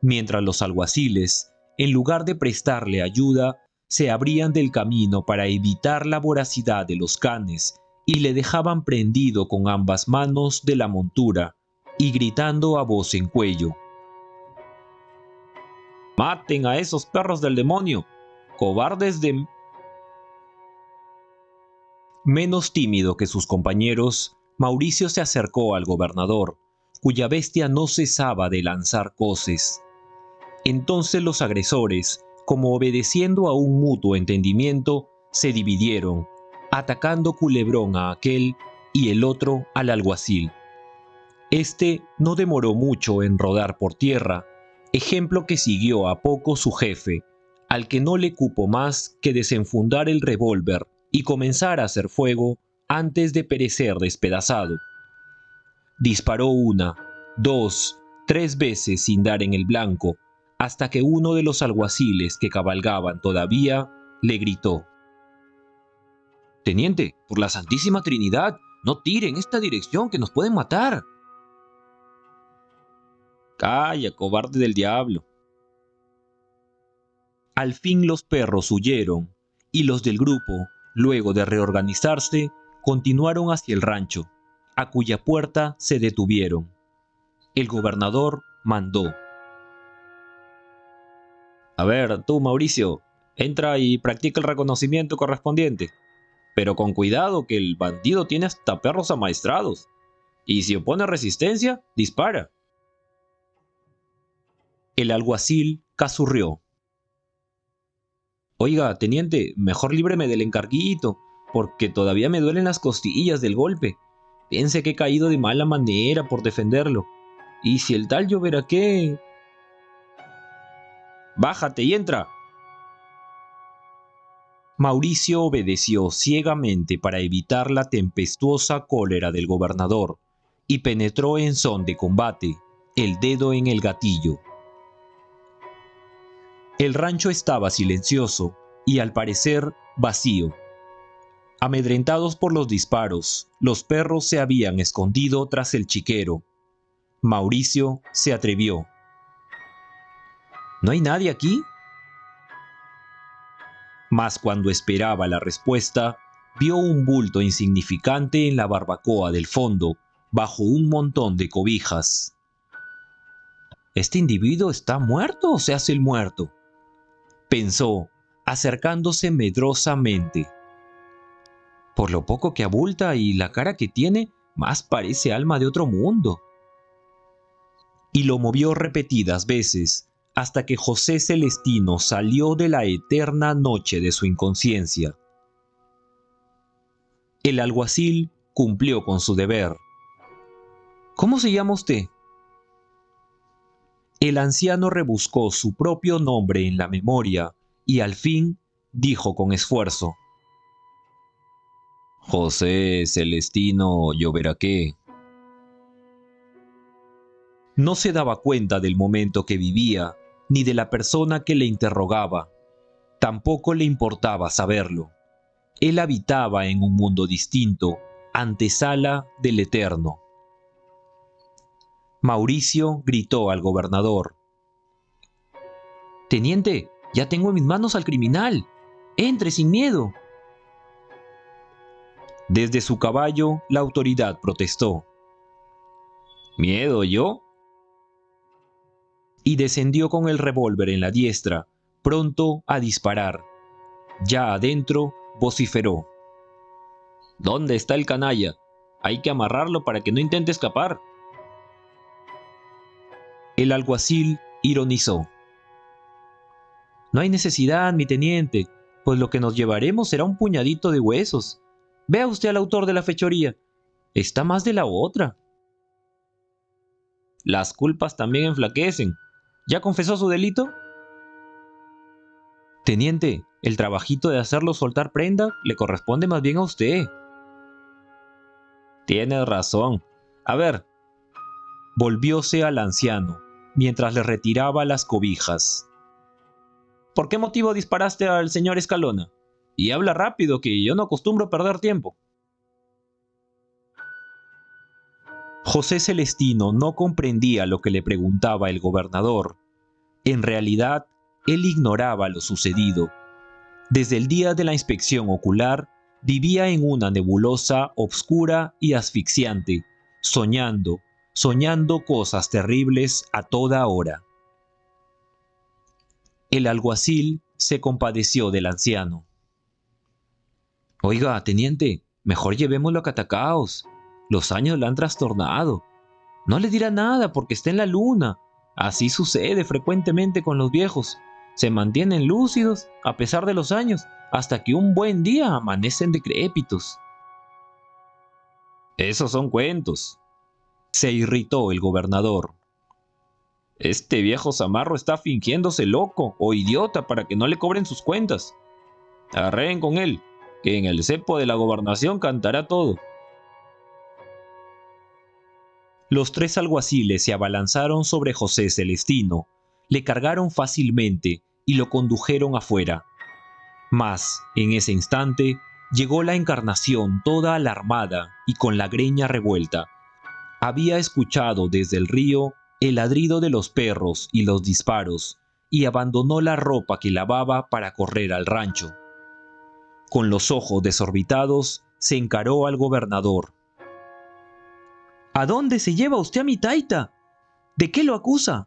mientras los alguaciles, en lugar de prestarle ayuda, se abrían del camino para evitar la voracidad de los canes y le dejaban prendido con ambas manos de la montura y gritando a voz en cuello: ¡Maten a esos perros del demonio! ¡Cobardes de...! Menos tímido que sus compañeros, Mauricio se acercó al gobernador, cuya bestia no cesaba de lanzar coces. Entonces los agresores, como obedeciendo a un mutuo entendimiento, se dividieron, atacando Culebrón a aquel y el otro al alguacil. Este no demoró mucho en rodar por tierra, ejemplo que siguió a poco su jefe, al que no le cupo más que desenfundar el revólver y comenzar a hacer fuego antes de perecer despedazado. Disparó 1, 2, 3 veces sin dar en el blanco, hasta que uno de los alguaciles que cabalgaban todavía le gritó: «Teniente, por la Santísima Trinidad, no tire en esta dirección que nos pueden matar». «Calla, cobarde del diablo». Al fin los perros huyeron, y los del grupo, luego de reorganizarse, continuaron hacia el rancho, a cuya puerta se detuvieron. El gobernador mandó: «A ver, tú, Mauricio, entra y practica el reconocimiento correspondiente, pero con cuidado que el bandido tiene hasta perros amaestrados, y si opone resistencia, dispara». El alguacil casurrió: «Oiga, teniente, mejor líbreme del encarguito, porque todavía me duelen las costillas del golpe. Piense que he caído de mala manera por defenderlo. Y si el tal lloverá qué...». «Bájate y entra». Mauricio obedeció ciegamente para evitar la tempestuosa cólera del gobernador y penetró en son de combate, el dedo en el gatillo. El rancho estaba silencioso y al parecer vacío. Amedrentados por los disparos, los perros se habían escondido tras el chiquero. Mauricio se atrevió: «¿No hay nadie aquí?». Mas cuando esperaba la respuesta, vio un bulto insignificante en la barbacoa del fondo, bajo un montón de cobijas. «¿Este individuo está muerto o se hace el muerto?», pensó, acercándose medrosamente. «Por lo poco que abulta y la cara que tiene, más parece alma de otro mundo». Y lo movió repetidas veces, hasta que José Celestino salió de la eterna noche de su inconsciencia. El alguacil cumplió con su deber. «¿Cómo se llama usted?». El anciano rebuscó su propio nombre en la memoria y al fin dijo con esfuerzo: «José Celestino Lloveraqué». No se daba cuenta del momento que vivía, ni de la persona que le interrogaba. Tampoco le importaba saberlo. Él habitaba en un mundo distinto, antesala del eterno. Mauricio gritó al gobernador: «Teniente, ya tengo en mis manos al criminal. Entre sin miedo». Desde su caballo, la autoridad protestó: «¿Miedo yo?». Y descendió con el revólver en la diestra, pronto a disparar. Ya adentro, vociferó: «¿Dónde está el canalla? Hay que amarrarlo para que no intente escapar». El alguacil ironizó: «No hay necesidad, mi teniente, pues lo que nos llevaremos será un puñadito de huesos. Vea usted al autor de la fechoría. Está más de la otra». «Las culpas también enflaquecen. ¿Ya confesó su delito?». «Teniente, el trabajito de hacerlo soltar prenda le corresponde más bien a usted». «Tienes razón. A ver». Volvióse al anciano, mientras le retiraba las cobijas. «¿Por qué motivo disparaste al señor Escalona? Y habla rápido, que yo no acostumbro perder tiempo». José Celestino no comprendía lo que le preguntaba el gobernador. En realidad, él ignoraba lo sucedido. Desde el día de la inspección ocular, vivía en una nebulosa obscura y asfixiante, soñando cosas terribles a toda hora. El alguacil se compadeció del anciano. Oiga, teniente, mejor llevémoslo a Catacaos. Los años la han trastornado. No le dirá nada porque está en la luna. Así sucede frecuentemente con los viejos. Se mantienen lúcidos a pesar de los años, hasta que un buen día amanecen decrépitos. Esos son cuentos. Se irritó el gobernador. Este viejo zamarro está fingiéndose loco o idiota para que no le cobren sus cuentas. Arreen con él, que en el cepo de la gobernación cantará todo. Los 3 alguaciles se abalanzaron sobre José Celestino, le cargaron fácilmente y lo condujeron afuera. Mas, en ese instante, llegó la Encarnación toda alarmada y con la greña revuelta. Había escuchado desde el río el ladrido de los perros y los disparos, y abandonó la ropa que lavaba para correr al rancho. Con los ojos desorbitados, se encaró al gobernador. ¿A dónde se lleva usted a mi taita? ¿De qué lo acusa?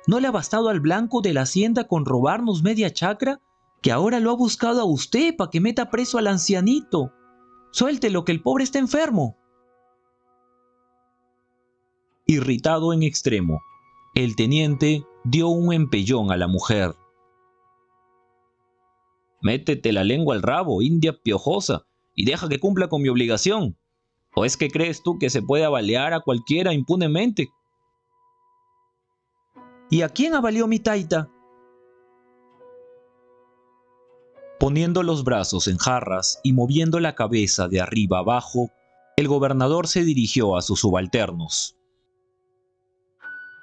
¿No le ha bastado al blanco de la hacienda con robarnos media chacra? Que ahora lo ha buscado a usted para que meta preso al ancianito. Suéltelo, que el pobre está enfermo. Irritado en extremo, el teniente dio un empellón a la mujer. Métete la lengua al rabo, india piojosa, y deja que cumpla con mi obligación. ¿O es que crees tú que se puede avalear a cualquiera impunemente? ¿Y a quién avalió mi taita? Poniendo los brazos en jarras y moviendo la cabeza de arriba abajo, el gobernador se dirigió a sus subalternos.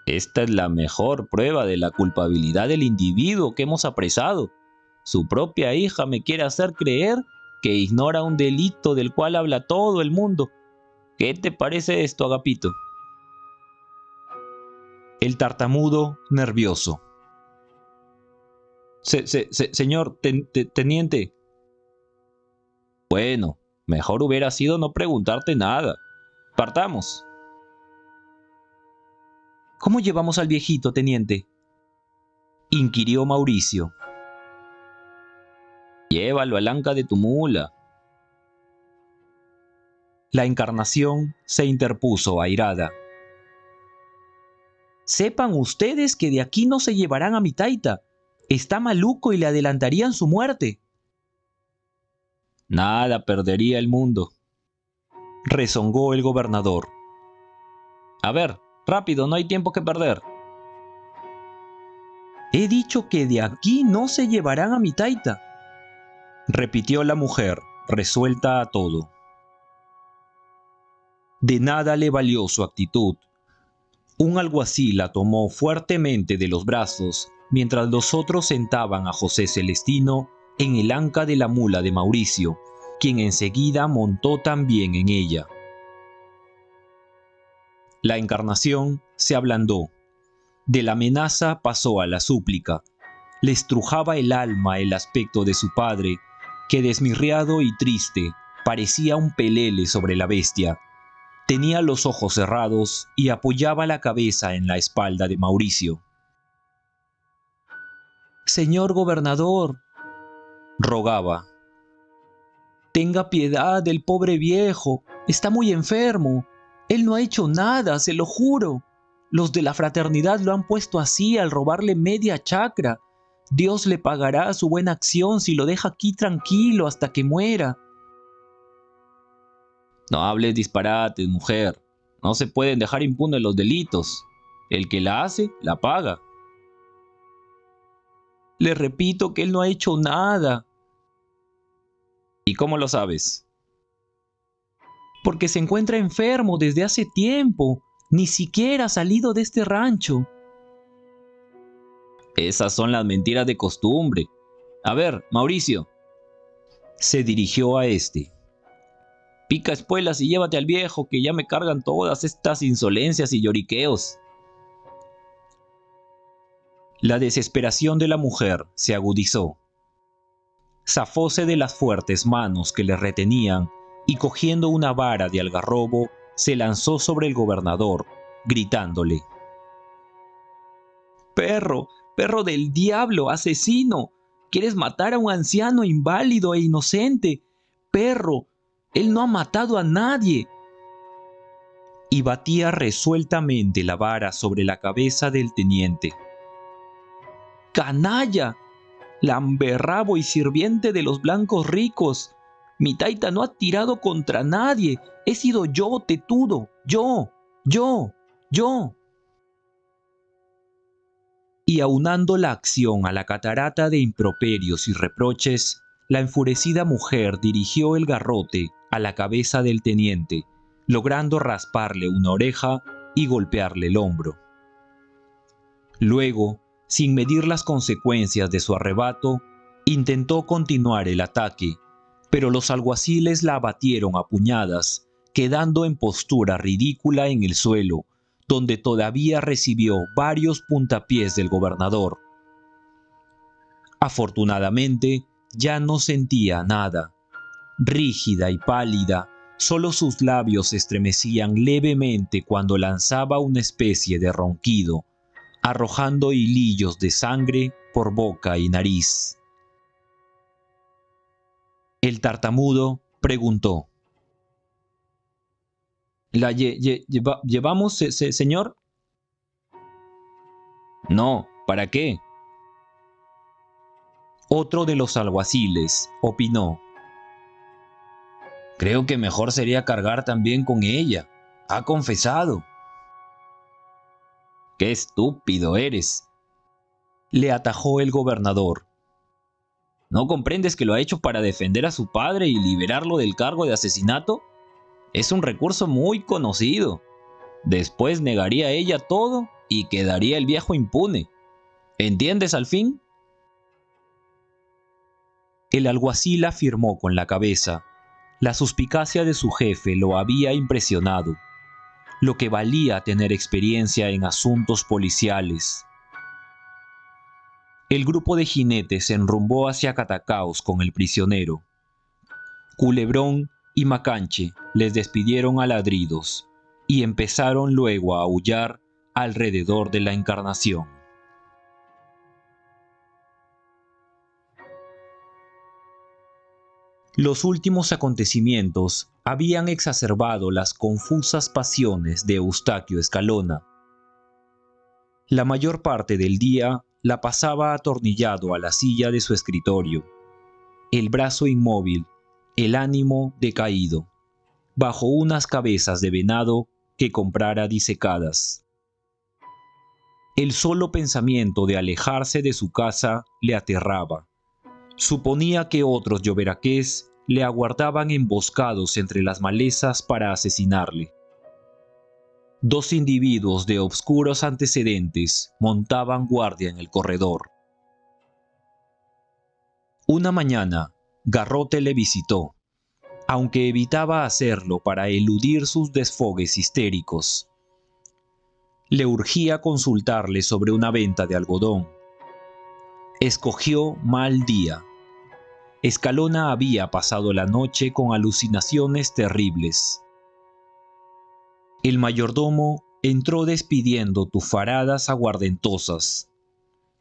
Esta es la mejor prueba de la culpabilidad del individuo que hemos apresado. Su propia hija me quiere hacer creer que ignora un delito del cual habla todo el mundo. ¿Qué te parece esto, Agapito? El tartamudo, nervioso. Señor teniente. Bueno, mejor hubiera sido no preguntarte nada. Partamos. ¿Cómo llevamos al viejito, teniente?, inquirió Mauricio. Llévalo al anca de tu mula. La Encarnación se interpuso airada. Sepan ustedes que de aquí no se llevarán a mi taita. Está maluco y le adelantarían su muerte. Nada perdería el mundo, rezongó el gobernador. A ver, rápido, no hay tiempo que perder. He dicho que de aquí no se llevarán a mi taita, repitió la mujer, resuelta a todo. De nada le valió su actitud. Un alguacil la tomó fuertemente de los brazos, mientras los otros sentaban a José Celestino en el anca de la mula de Mauricio, quien enseguida montó también en ella. La Encarnación se ablandó. De la amenaza pasó a la súplica. Le estrujaba el alma el aspecto de su padre, que desmirriado y triste parecía un pelele sobre la bestia. Tenía los ojos cerrados y apoyaba la cabeza en la espalda de Mauricio. Señor gobernador, rogaba, tenga piedad del pobre viejo, está muy enfermo. Él no ha hecho nada, se lo juro. Los de la fraternidad lo han puesto así al robarle media chacra. Dios le pagará su buena acción si lo deja aquí tranquilo hasta que muera. No hables disparates, mujer. No se pueden dejar impunes los delitos. El que la hace, la paga. Le repito que él no ha hecho nada. ¿Y cómo lo sabes? Porque se encuentra enfermo desde hace tiempo. Ni siquiera ha salido de este rancho. Esas son las mentiras de costumbre. A ver, Mauricio. Se dirigió a este. Pica espuelas y llévate al viejo, que ya me cargan todas estas insolencias y lloriqueos. La desesperación de la mujer se agudizó. Zafóse de las fuertes manos que le retenían y cogiendo una vara de algarrobo, se lanzó sobre el gobernador, gritándole: «Perro, perro del diablo, asesino. Quieres matar a un anciano inválido e inocente. Perro, él no ha matado a nadie. Y batía resueltamente la vara sobre la cabeza del teniente. ¡Canalla! Lamberrabo y sirviente de los blancos ricos. Mi taita no ha tirado contra nadie. He sido yo, tetudo. Yo. Y aunando la acción a la catarata de improperios y reproches, la enfurecida mujer dirigió el garrote a la cabeza del teniente, logrando rasparle una oreja y golpearle el hombro. Luego, sin medir las consecuencias de su arrebato, intentó continuar el ataque, pero los alguaciles la abatieron a puñadas, quedando en postura ridícula en el suelo, donde todavía recibió varios puntapiés del gobernador. Afortunadamente, ya no sentía nada. Rígida y pálida, solo sus labios se estremecían levemente cuando lanzaba una especie de ronquido, arrojando hilillos de sangre por boca y nariz. El tartamudo preguntó: ¿La llevamos, señor? No, ¿para qué? Otro de los alguaciles opinó: creo que mejor sería cargar también con ella. Ha confesado. ¡Qué estúpido eres!, le atajó el gobernador. ¿No comprendes que lo ha hecho para defender a su padre y liberarlo del cargo de asesinato? Es un recurso muy conocido. Después negaría ella todo y quedaría el viejo impune. ¿Entiendes al fin? El alguacil afirmó con la cabeza. La suspicacia de su jefe lo había impresionado, lo que valía tener experiencia en asuntos policiales. El grupo de jinetes se enrumbó hacia Catacaos con el prisionero. Culebrón y Macanche les despidieron a ladridos y empezaron luego a aullar alrededor de la Encarnación. Los últimos acontecimientos habían exacerbado las confusas pasiones de Eustaquio Escalona. La mayor parte del día la pasaba atornillado a la silla de su escritorio, el brazo inmóvil, el ánimo decaído, bajo unas cabezas de venado que comprara disecadas. El solo pensamiento de alejarse de su casa le aterraba. Suponía que otros lloveraqués le aguardaban emboscados entre las malezas para asesinarle. Dos individuos de obscuros antecedentes montaban guardia en el corredor. Una mañana, Garrote le visitó, aunque evitaba hacerlo para eludir sus desfogues histéricos. Le urgía consultarle sobre una venta de algodón. Escogió mal día. Escalona había pasado la noche con alucinaciones terribles. El mayordomo entró despidiendo tufaradas aguardentosas.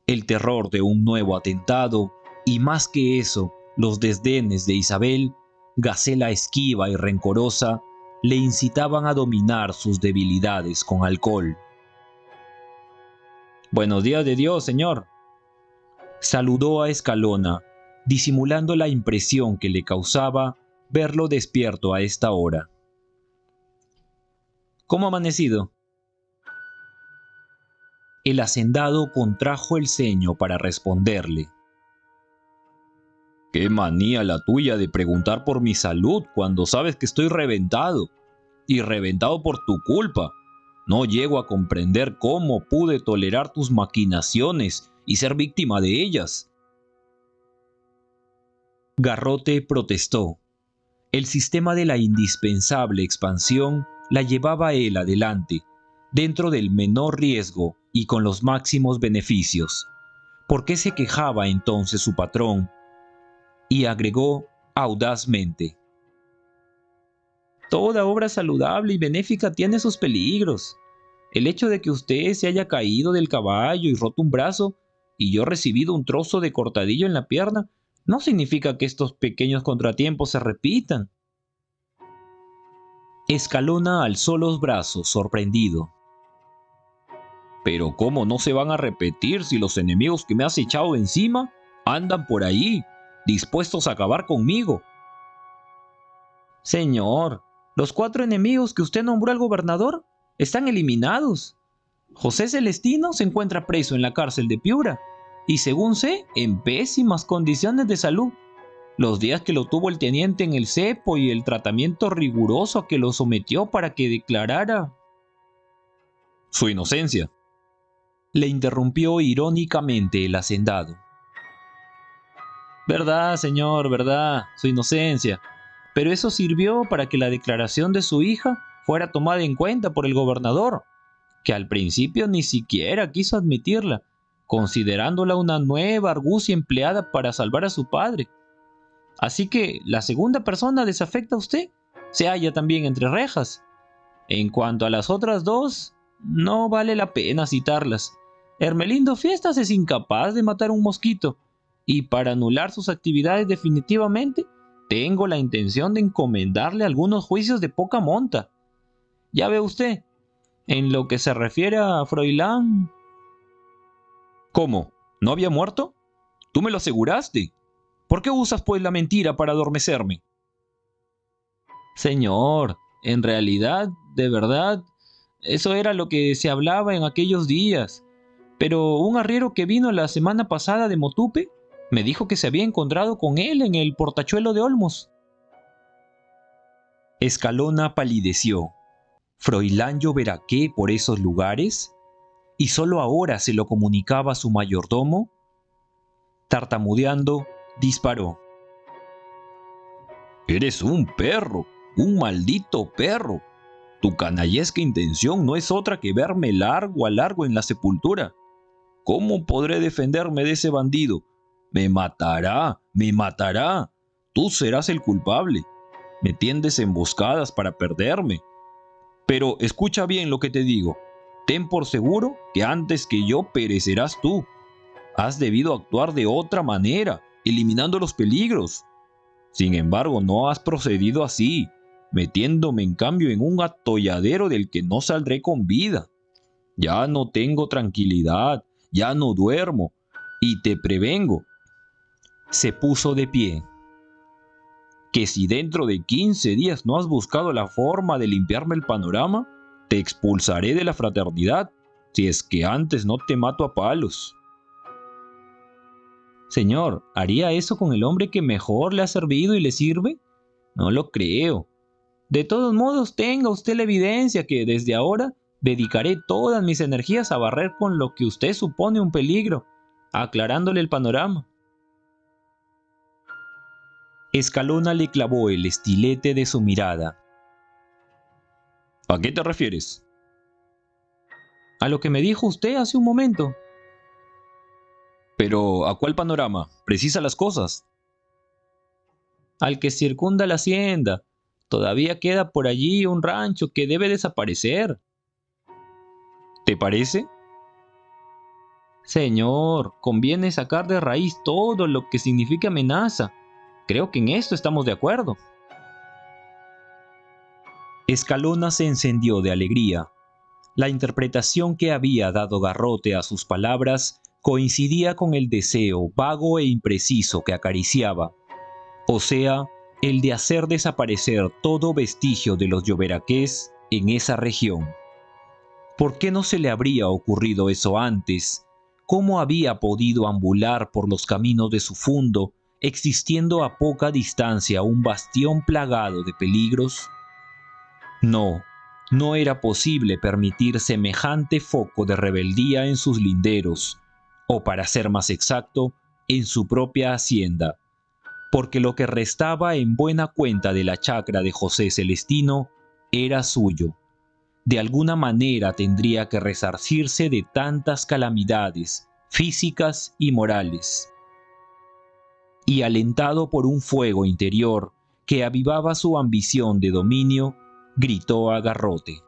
El terror de un nuevo atentado y, más que eso, los desdenes de Isabel, gacela esquiva y rencorosa, le incitaban a dominar sus debilidades con alcohol. «Buenos días de Dios, señor», saludó a Escalona, disimulando la impresión que le causaba verlo despierto a esta hora. «¿Cómo ha amanecido?». El hacendado contrajo el ceño para responderle. «Qué manía la tuya de preguntar por mi salud cuando sabes que estoy reventado, y reventado por tu culpa. No llego a comprender cómo pude tolerar tus maquinaciones y ser víctima de ellas». Garrote protestó. El sistema de la indispensable expansión la llevaba él adelante, dentro del menor riesgo y con los máximos beneficios. ¿Por qué se quejaba entonces su patrón? Y agregó audazmente: «Toda obra saludable y benéfica tiene sus peligros. El hecho de que usted se haya caído del caballo y roto un brazo y yo he recibido un trozo de cortadillo en la pierna, no significa que estos pequeños contratiempos se repitan. Escalona alzó los brazos, sorprendido. Pero ¿cómo no se van a repetir si los enemigos que me has echado encima andan por ahí, dispuestos a acabar conmigo? Señor, los 4 enemigos que usted nombró al gobernador están eliminados. José Celestino se encuentra preso en la cárcel de Piura y, según sé, en pésimas condiciones de salud. Los días que lo tuvo el teniente en el cepo y el tratamiento riguroso a que lo sometió para que declarara su inocencia, le interrumpió irónicamente el hacendado. Verdad, señor, verdad, su inocencia. Pero eso sirvió para que la declaración de su hija fuera tomada en cuenta por el gobernador, que al principio ni siquiera quiso admitirla, considerándola una nueva argucia empleada para salvar a su padre. Así que la segunda persona desafecta a usted se halla también entre rejas. En cuanto a las otras 2, no vale la pena citarlas. Hermelindo Fiestas es incapaz de matar un mosquito, y para anular sus actividades definitivamente, tengo la intención de encomendarle algunos juicios de poca monta. Ya ve usted, en lo que se refiere a Froilán... ¿Cómo? ¿No había muerto? Tú me lo aseguraste. ¿Por qué usas pues la mentira para adormecerme? Señor, en realidad, de verdad, eso era lo que se hablaba en aquellos días. Pero un arriero que vino la semana pasada de Motupe me dijo que se había encontrado con él en el portachuelo de Olmos. Escalona palideció. ¿Froilán Lloberaqué por esos lugares? ¿Y solo ahora se lo comunicaba a su mayordomo? Tartamudeando, disparó. Eres un perro, un maldito perro. Tu canallesca intención no es otra que verme largo a largo en la sepultura. ¿Cómo podré defenderme de ese bandido? Me matará, me matará. Tú serás el culpable. Me tiendes emboscadas para perderme. Pero escucha bien lo que te digo. Ten por seguro que antes que yo perecerás tú. Has debido actuar de otra manera, eliminando los peligros. Sin embargo, no has procedido así, metiéndome en cambio en un atolladero del que no saldré con vida. Ya no tengo tranquilidad, ya no duermo, y te prevengo. Se puso de pie. Que si dentro de 15 días no has buscado la forma de limpiarme el panorama, te expulsaré de la fraternidad, si es que antes no te mato a palos. Señor, ¿haría eso con el hombre que mejor le ha servido y le sirve? No lo creo. De todos modos, tenga usted la evidencia que desde ahora dedicaré todas mis energías a barrer con lo que usted supone un peligro, aclarándole el panorama. Escalona le clavó el estilete de su mirada. ¿A qué te refieres? A lo que me dijo usted hace un momento. Pero, ¿a cuál panorama? Precisa las cosas. Al que circunda la hacienda. Todavía queda por allí un rancho que debe desaparecer. ¿Te parece? Señor, conviene sacar de raíz todo lo que signifique amenaza. Creo que en esto estamos de acuerdo. Escalona se encendió de alegría. La interpretación que había dado Garrote a sus palabras coincidía con el deseo vago e impreciso que acariciaba, o sea, el de hacer desaparecer todo vestigio de los Lloberaqués en esa región. ¿Por qué no se le habría ocurrido eso antes? ¿Cómo había podido ambular por los caminos de su fundo, existiendo a poca distancia un bastión plagado de peligros? No, no era posible permitir semejante foco de rebeldía en sus linderos, o para ser más exacto, en su propia hacienda, porque lo que restaba en buena cuenta de la chacra de José Celestino era suyo. De alguna manera tendría que resarcirse de tantas calamidades físicas y morales. Y alentado por un fuego interior que avivaba su ambición de dominio, gritó a Garrote.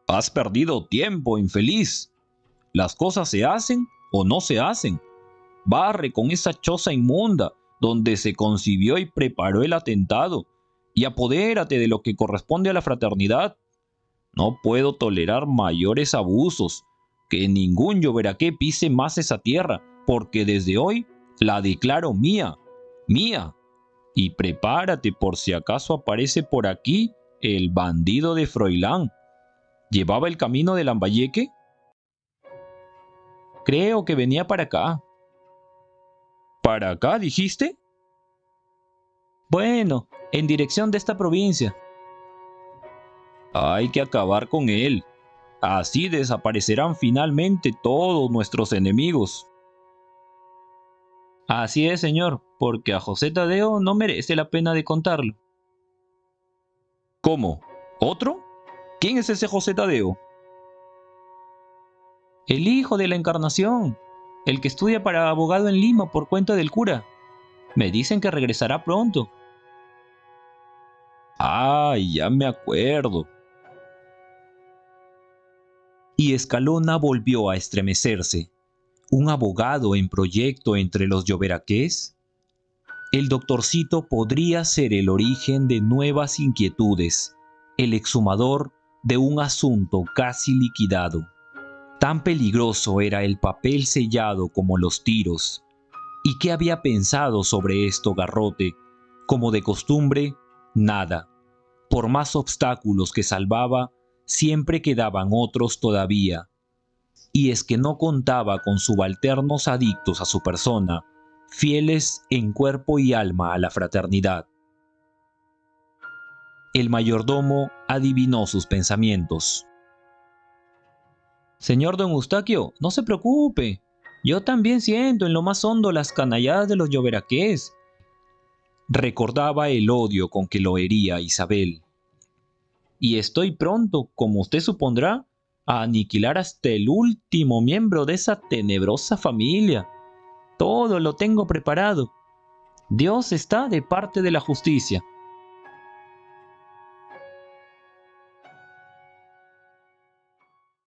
«Has perdido tiempo, infeliz. Las cosas se hacen o no se hacen. Barre con esa choza inmunda donde se concibió y preparó el atentado, y apodérate de lo que corresponde a la fraternidad. No puedo tolerar mayores abusos, que ningún Lloberaqué pise más esa tierra, porque desde hoy la declaro mía, mía. Y prepárate por si acaso aparece por aquí el bandido de Froilán. ¿Llevaba el camino de Lambayeque? Creo que venía para acá. ¿Para acá, dijiste? Bueno, en dirección de esta provincia. Hay que acabar con él. Así desaparecerán finalmente todos nuestros enemigos. Así es, señor, porque a José Tadeo no merece la pena de contarlo. ¿Cómo? ¿Otro? ¿Quién es ese José Tadeo? El hijo de la Encarnación, el que estudia para abogado en Lima por cuenta del cura. Me dicen que regresará pronto. ¡Ay, ya me acuerdo! Y Escalona volvió a estremecerse. ¿Un abogado en proyecto entre los Lloberaqués? El doctorcito podría ser el origen de nuevas inquietudes, el exhumador de un asunto casi liquidado. Tan peligroso era el papel sellado como los tiros. ¿Y qué había pensado sobre esto Garrote? Como de costumbre, nada. Por más obstáculos que salvaba, siempre quedaban otros todavía. Y es que no contaba con subalternos adictos a su persona, fieles en cuerpo y alma a la fraternidad. El mayordomo adivinó sus pensamientos. Señor don Eustaquio, no se preocupe. Yo también siento en lo más hondo las canalladas de los Lloberaqués. Recordaba el odio con que lo hería Isabel. Y estoy pronto, como usted supondrá, a aniquilar hasta el último miembro de esa tenebrosa familia. Todo lo tengo preparado. Dios está de parte de la justicia,